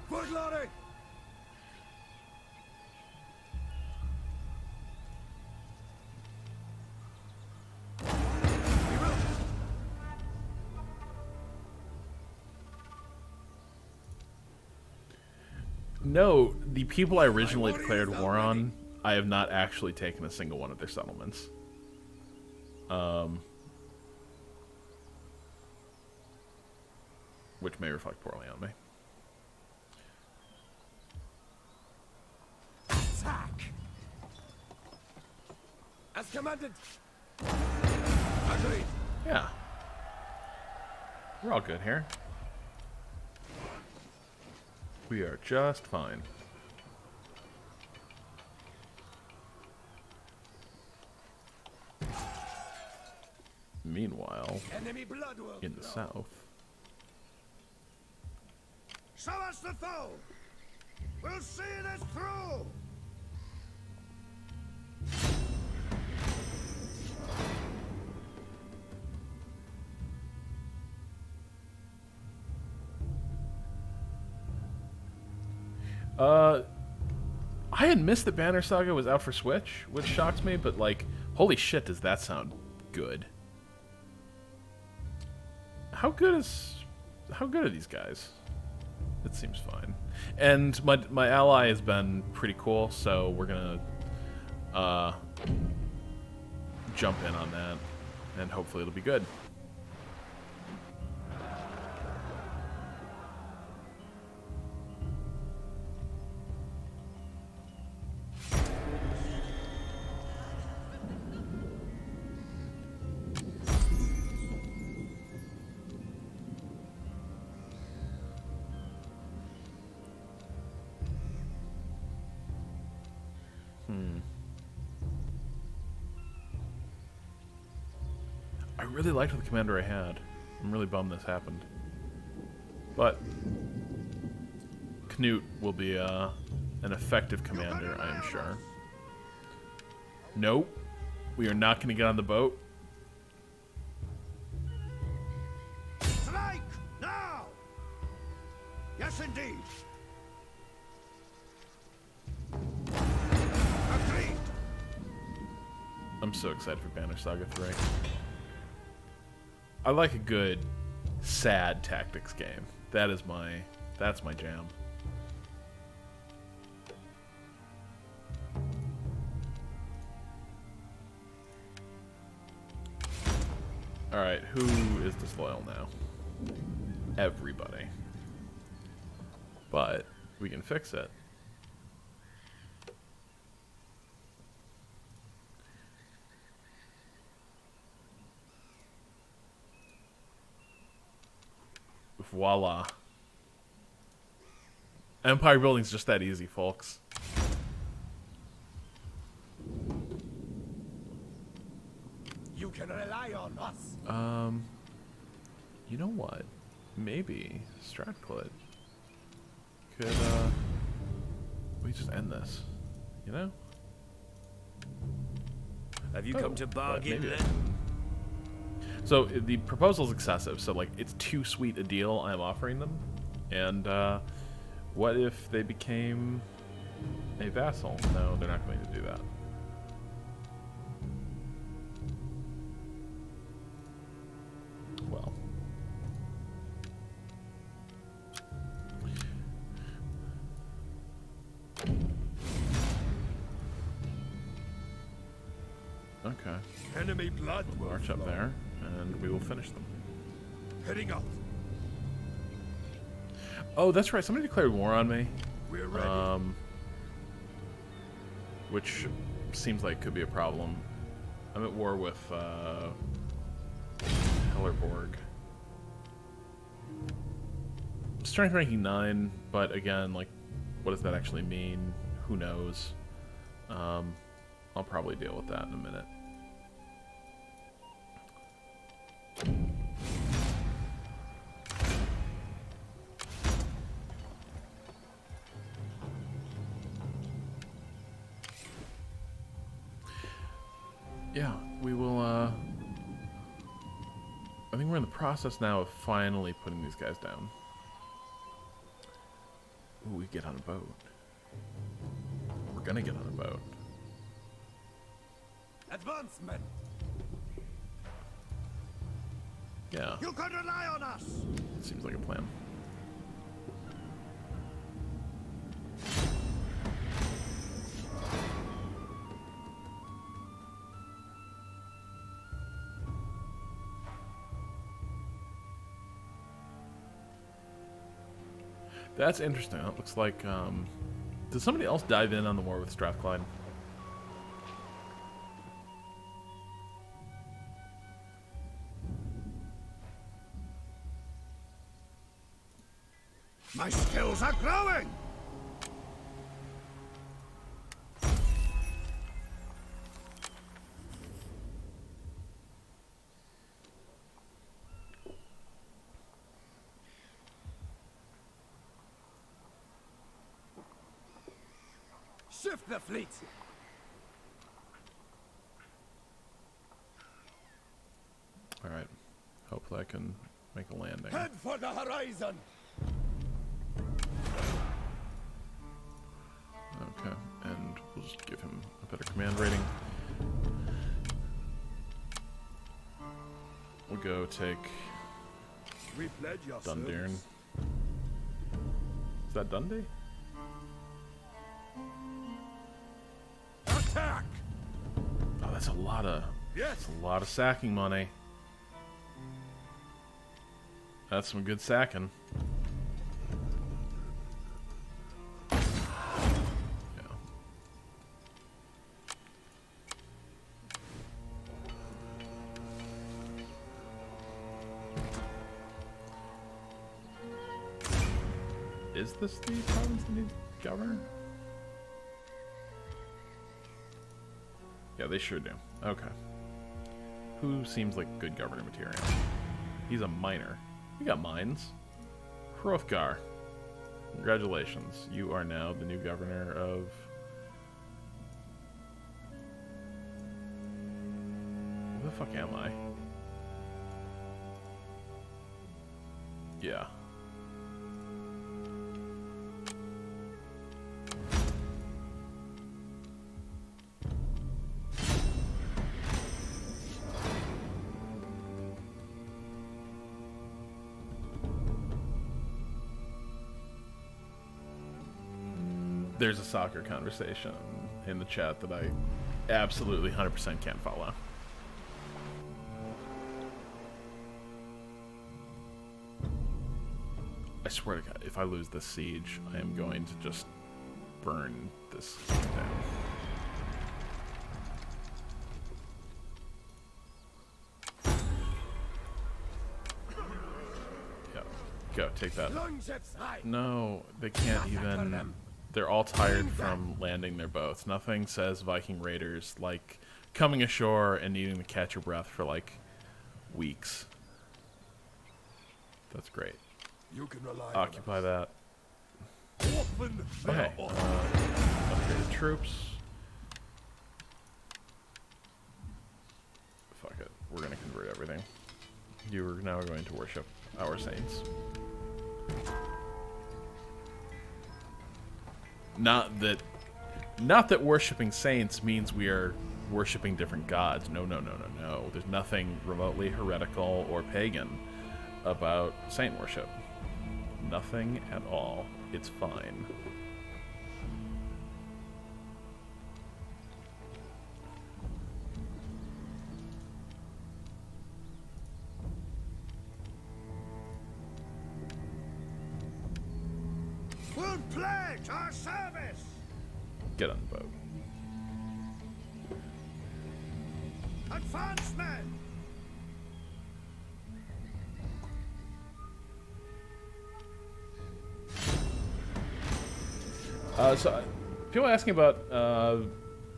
C: For glory!
A: No, the people I originally declared war on, I have not actually taken a single one of their settlements. Which may reflect poorly on me.
C: Attack! As commanded. Agreed.
A: Yeah. We're all good here. We are just fine. Meanwhile,
C: Enemy blood will
A: in the
C: flow.
A: south.
C: Show us the foe! We'll see this through!
A: I had missed that Banner Saga was out for Switch, which shocks me, but like, holy shit, does that sound good. How good are these guys? It seems fine. And my ally has been pretty cool, so we're gonna jump in on that, and hopefully it'll be good. I really liked the commander I had. I'm really bummed this happened. But Knut will be an effective commander, I am sure. Nope. We are not going to get on the boat.
C: Strike now! Yes, indeed. Agreed.
A: I'm so excited for Banner Saga 3. I like a good, sad tactics game. That's my jam. Alright, who is disloyal now? Everybody. But we can fix it. Voila. Empire building's just that easy, folks.
C: can rely on us.
A: You know what? Maybe Strathclyde could, we just end this, you know?
B: Have you come to bargain then?
A: So the proposal is excessive, so like it's too sweet a deal I'm offering them. And what if they became a vassal? No, they're not going to do that. Well. Okay.
C: Enemy blood.
A: We'll march up there, and we will finish them.
C: Heading out.
A: Oh, that's right. Somebody declared war on me.
C: We're ready.
A: Which seems like could be a problem. I'm at war with Hellerborg. Strength ranking 9, but again, like, what does that actually mean? Who knows? I'll probably deal with that in a minute. Yeah, we will, I think we're in the process now of finally putting these guys down. Ooh, we get on a boat. We're gonna get on a boat.
C: Advancement.
A: Yeah,
C: You can rely on us.
A: seems like a plan. That's interesting. It looks like, did somebody else dive in on the war with Strathclyde?
C: My skills are growing. Shift the fleet.
A: All right. Hopefully I can make a landing.
C: Head for the horizon.
A: Okay, and we'll just give him a better command rating. We'll go take
C: We pledge your
A: Dundearn.
C: service.
A: Is that Dundee?
C: Attack.
A: Oh, that's a lot of
C: Yes.
A: sacking money. That's some good sacking. Yeah. Is this the province that needs governor? Yeah, they sure do. Okay. Who seems like good governor material? He's a miner. We got mines. Hrothgar. Congratulations. You are now the new governor of... Where the fuck am I? Yeah. There's a soccer conversation in the chat that I absolutely 100% can't follow. I swear to God, if I lose this siege, I am going to just burn this down. Yeah, go, take that.
C: Longships high.
A: No, they can't even... They're all tired from landing their boats. Nothing says Viking raiders like coming ashore and needing to catch your breath for like weeks. That's great.
C: You can rely
A: Occupy that.
C: Open
A: Okay. Upgrade the troops. Fuck it. We're gonna convert everything. You are now going to worship our saints. Not that worshiping saints means we are worshiping different gods. No, no, no, no, no. There's nothing remotely heretical or pagan about saint worship. Nothing at all. It's fine.
C: We'll pledge our service.
A: Get on the boat.
C: Advance, men.
A: So people asking about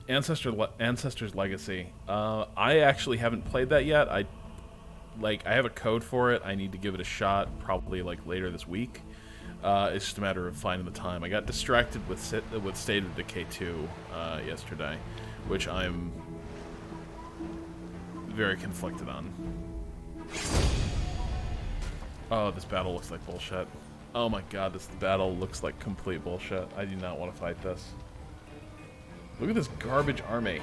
A: Ancestor's Legacy. I actually haven't played that yet. I have a code for it. I need to give it a shot probably like later this week. It's just a matter of finding the time. I got distracted with State of Decay 2 yesterday, which I'm very conflicted on. Oh, this battle looks like bullshit. Oh my god, this battle looks like complete bullshit. I do not want to fight this. Look at this garbage army.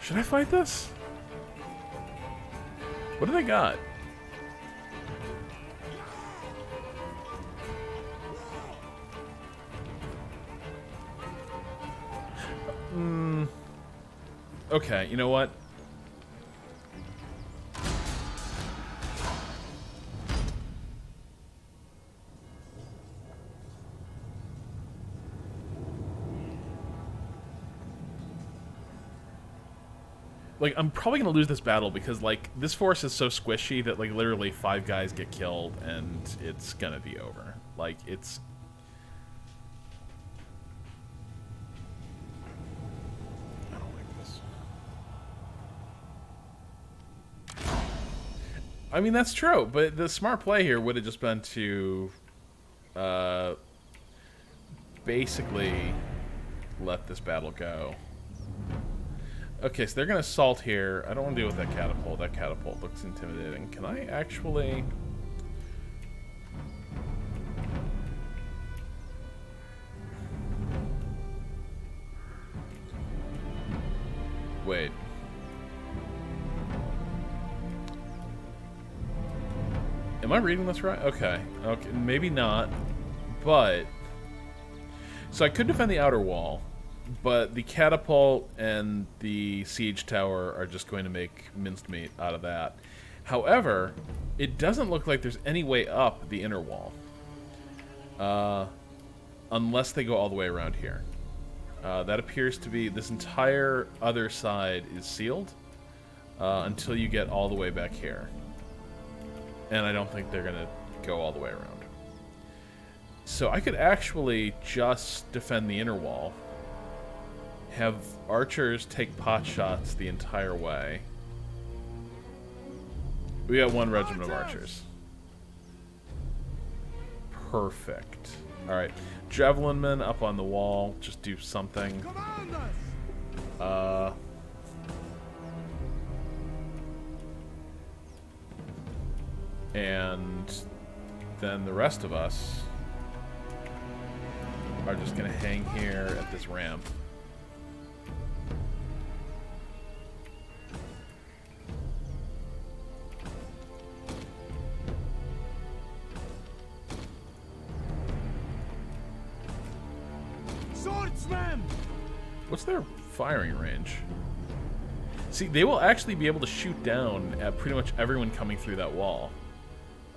A: Should I fight this? What do they got? Okay, you know what? Like, I'm probably gonna lose this battle because, like, this force is so squishy that, like, literally 5 guys get killed and it's gonna be over. Like, it's... I don't like this. I mean, that's true, but the smart play here would have just been to, basically let this battle go. Okay, so they're going to assault here. I don't want to deal with that catapult. That catapult looks intimidating. Can I actually... Wait. Am I reading this right? Okay. Okay, maybe not. But... So I could defend the outer wall. But the catapult and the siege tower are just going to make minced meat out of that. However, it doesn't look like there's any way up the inner wall. Unless they go all the way around here. That appears to be... This entire other side is sealed until you get all the way back here. And I don't think they're going to go all the way around. So I could actually just defend the inner wall. Have archers take pot shots the entire way. We got 1 regiment of archers. Perfect. Alright. Javelin men up on the wall. Just do something. And then the rest of us are just going to hang here at this ramp.
C: Swordsman!
A: What's their firing range? See, they will actually be able to shoot down at pretty much everyone coming through that wall.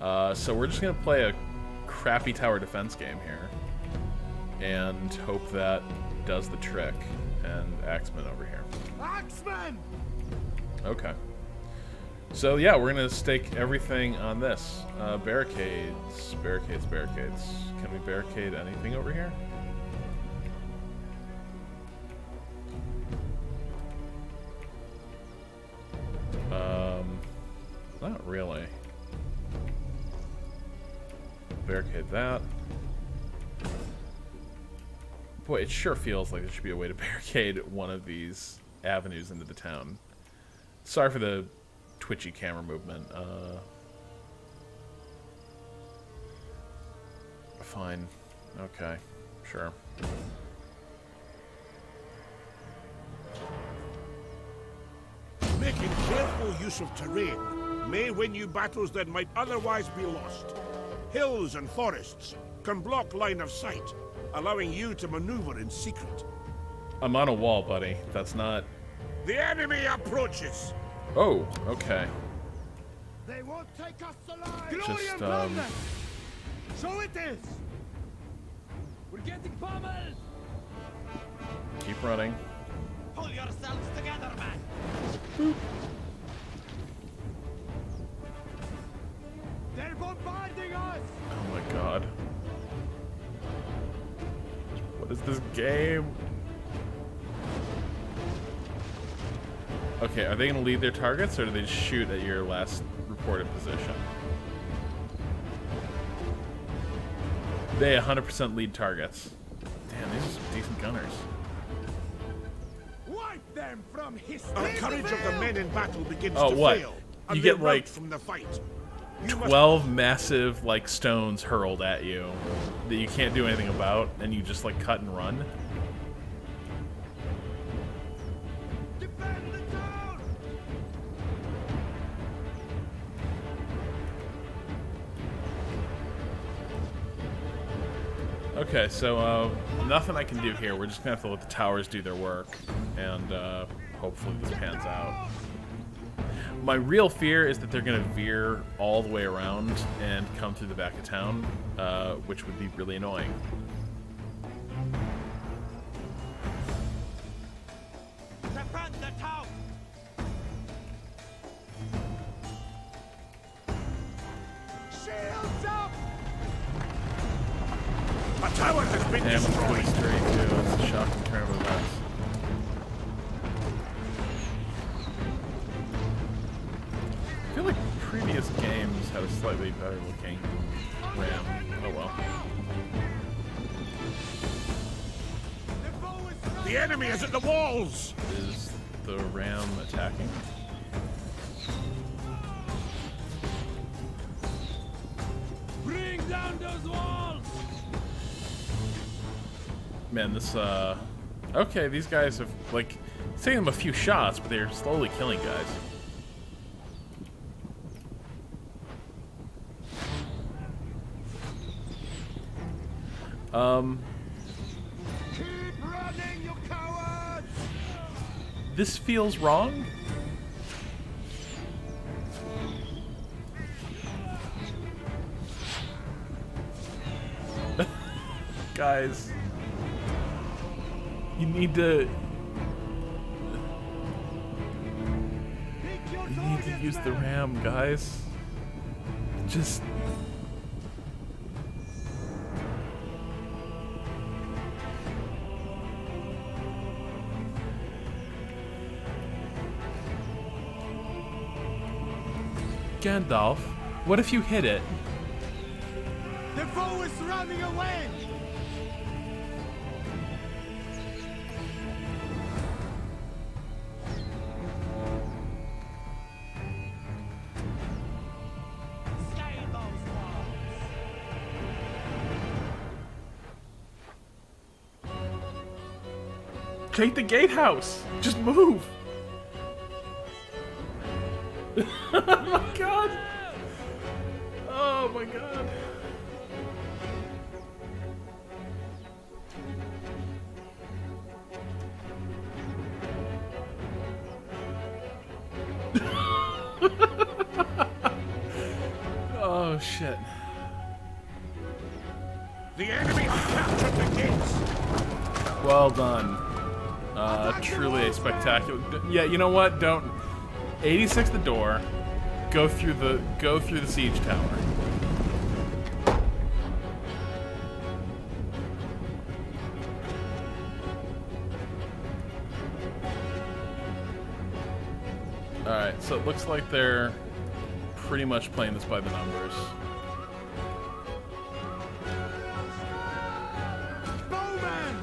A: So we're just going to play a crappy tower defense game here. And hope that does the trick. And Axeman over here.
C: Axeman!
A: Okay. So yeah, we're gonna stake everything on this. Barricades, barricades, barricades. Can we barricade anything over here? Not really. Barricade that. Boy, it sure feels like there should be a way to barricade one of these avenues into the town. Sorry for the twitchy camera movement. Fine. Okay. Sure.
B: Making careful use of terrain may win you battles that might otherwise be lost. Hills and forests can block line of sight, allowing you to maneuver in secret.
A: I'm on a wall, buddy. That's not...
B: The enemy approaches!
A: Oh, okay.
C: They won't take us alive!
A: Just,
C: So it is!
D: We're getting pummeled!
A: keep running.
D: Pull yourselves together, man!
C: They're bombarding us!
A: Oh my god. What is this game? Okay, are they gonna lead their targets, or do they just shoot at your last reported position? They 100% lead targets. Damn, these are some decent gunners.
C: Wipe them from history!
B: Our courage of the men in battle begins
A: Oh,
B: to
A: what?
B: fail.
A: You
B: And
A: get,
B: they
A: like,
B: rout from the fight. You must
A: 12 massive, like, stones hurled at you that you can't do anything about, and you just, like, cut and run.
C: Defend the town!
A: Okay, so nothing I can do here. We're just gonna have to let the towers do their work, and hopefully this pans out. My real fear is that they're gonna veer all the way around and come through the back of town, which would be really annoying.
D: Defend the town!
C: Shields up!
B: A tower has been
A: Damn, it's really
B: destroyed.
A: straight too. It's a shocking turn of events. I feel like previous games had a slightly better looking RAM. Oh well.
B: The enemy is at the walls!
A: Is the RAM attacking?
D: Bring down those walls!
A: Man, this, okay, these guys have, like, it's taking them a few shots, but they're slowly killing guys.
C: Keep running, you cowards!
A: This feels wrong? Guys. You need to...
C: Pick your
A: You need to
C: targets,
A: use the
C: men!
A: RAM, guys. Just... Gandalf, what if you hit it?
C: The foe is running away!
D: Scale those walls!
A: Take the gatehouse! Just move! Oh my god! Oh my god! Oh shit.
B: The enemy have captured the gates!
A: Well done. Truly a spectacular... Yeah, you know what? Don't... 86 the door. Go through the siege tower. Alright, so it looks like they're pretty much playing this by the numbers.
C: Bowman!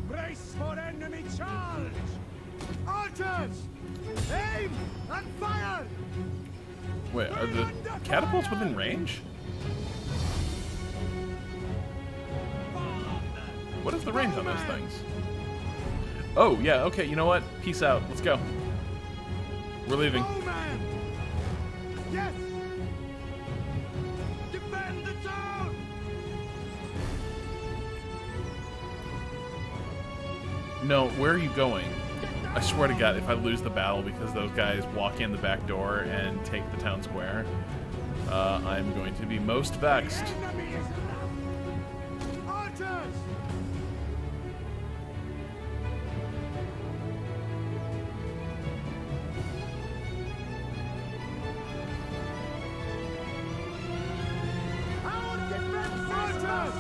C: Brace for enemy charge! Archers! Aim and fire!
A: Wait, are the catapults within range? What is the range on those things? Oh, yeah, okay, you know what? Peace out. Let's go. We're leaving.
C: Bowman! Yes! Defend the town!
A: No, where are you going? I swear to God, if I lose the battle because those guys walk in the back door and take the town square, I'm going to be most vexed.
C: Enemy is enough! Archers! Our defense archers!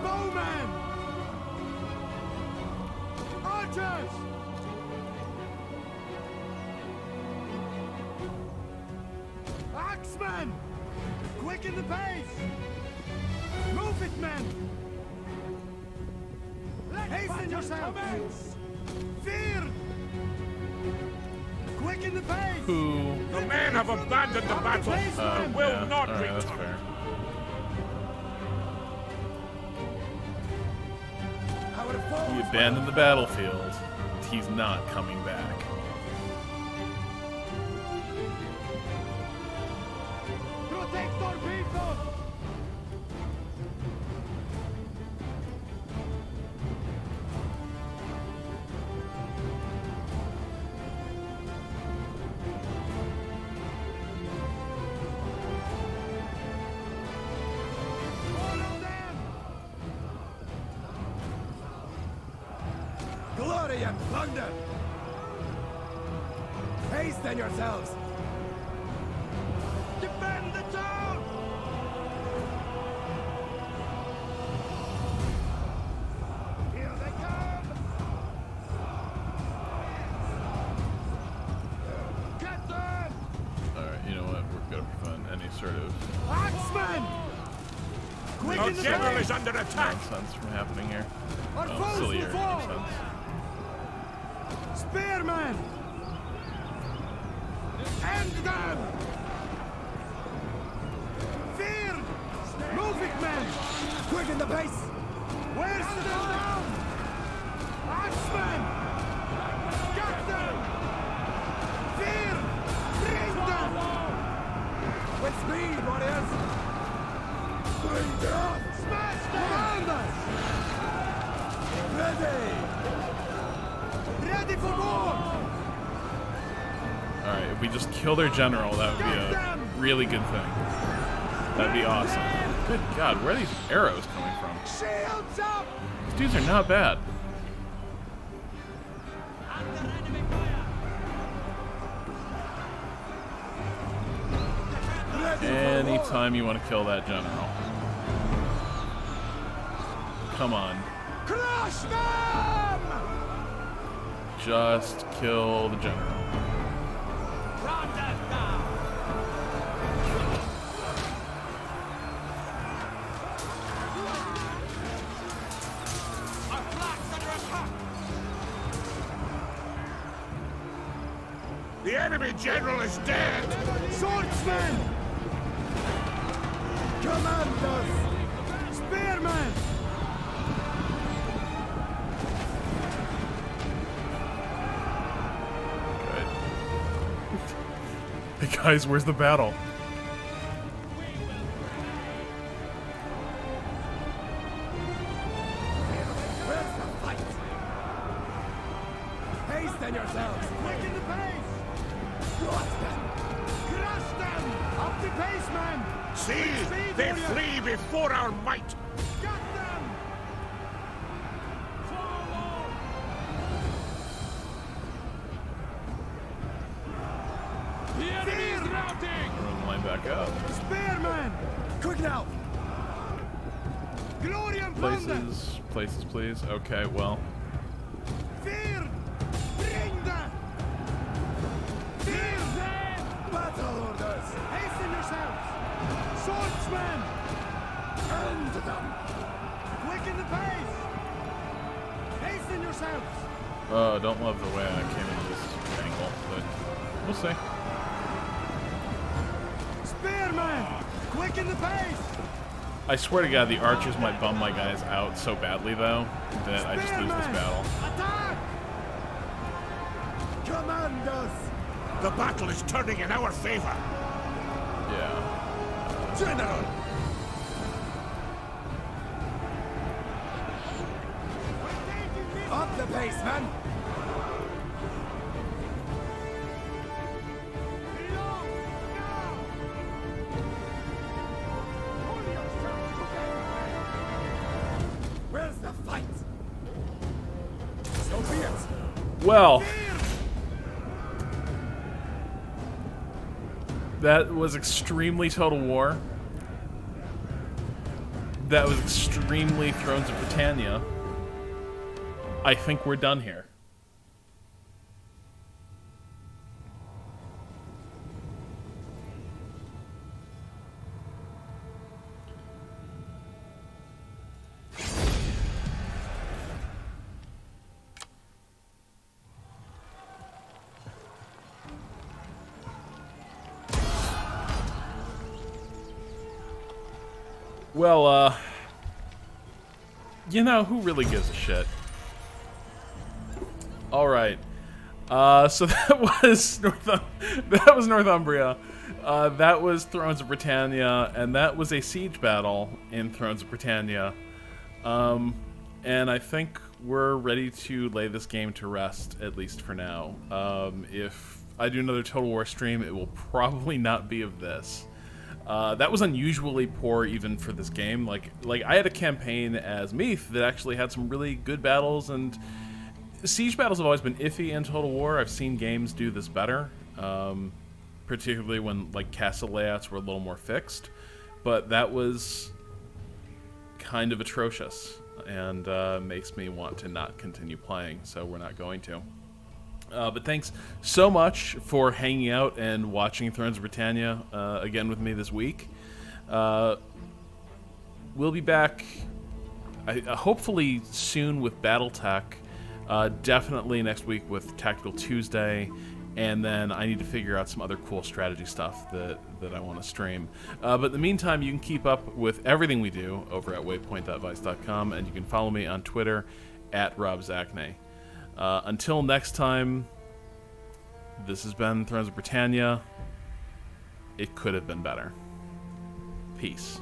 C: Bowman! Archers! Axemen! Quicken the pace! Move it, men! Hasten yourselves! Fear! Quicken the pace!
A: Who?
B: The men have abandoned the battle and will
A: Yeah,
B: not
A: alright, that's
B: return.
A: fair. He abandoned the battlefield. He's not coming back.
C: Protect our people! Follow them! Glory and plunder! Hasten yourselves! Defend the town! Here they come! Get them!
A: Alright, you know what? We're gonna prevent any sort of
C: Axemen!
B: Our
C: Quicken the
B: general
C: pace!
B: is under attack.
A: nonsense from happening here.
C: Our
A: Oh,
C: foes
A: silly
C: will
A: area
C: fall!
A: nonsense.
C: Spearmen! End them! Fear! Move it, men! Quicken the pace! Where's the down? Axemen! Get them! Fear! Bring them! With speed, warriors! Bring them! Smash them! Around us! Ready! Ready for war!
A: Alright, if we just kill their general, that would be a really good thing. That'd be awesome. Good God, where are these arrows coming from?
C: Shields up!
A: These dudes are not bad.
D: Under enemy fire!
A: Anytime you want to kill that general. Come on.
C: Crush them!
A: Just kill the general.
D: Round them down! Our flank's under attack!
B: The enemy general is dead.
C: Swordsmen! Commandos! Spearmen!
A: Good. Hey guys, where's the battle?
C: Where's the fight? Hasten yourselves! Quicken the pace! Crush them! Crush them! Up the pace, man!
B: See, they flee before our might.
C: Got them! Forward! Glory and plunder!
A: Places, please. Okay, well.
C: Fear! Bring them! Fear them! Battle orders! Hasten yourselves! Swordsmen! End them! Quicken the pace! Hasten yourselves!
A: Oh, don't love the way I came into this angle, but we'll see.
C: Spearmen! Quicken the pace!
A: I swear to God, the archers might bum my guys out so badly, though, that I just lose this battle.
C: Attack! Command us!
B: The battle is turning in our favor.
A: Yeah.
B: General!
C: Up the pace, man! Where's the fight? So be it!
A: Well, that was extremely Total War. That was extremely Thrones of Britannia. I think we're done here. Well, you know, who really gives a shit? Alright. So that was Northumbria. That was Thrones of Britannia, and that was a siege battle in Thrones of Britannia. And I think we're ready to lay this game to rest, at least for now. If I do another Total War stream, it will probably not be of this. That was unusually poor even for this game. Like I had a campaign as Meath that actually had some really good battles, and siege battles have always been iffy in Total War. I've seen games do this better, particularly when like castle layouts were a little more fixed. But that was kind of atrocious, and makes me want to not continue playing, so we're not going to. But thanks so much for hanging out and watching Thrones of Britannia again with me this week. We'll be back hopefully soon with Battletech. Definitely next week with Tactical Tuesday. And then I need to figure out some other cool strategy stuff that I want to stream. But in the meantime, you can keep up with everything we do over at waypoint.vice.com, and you can follow me on Twitter at RobZachne. Until next time, this has been Thrones of Britannia. It could have been better. Peace.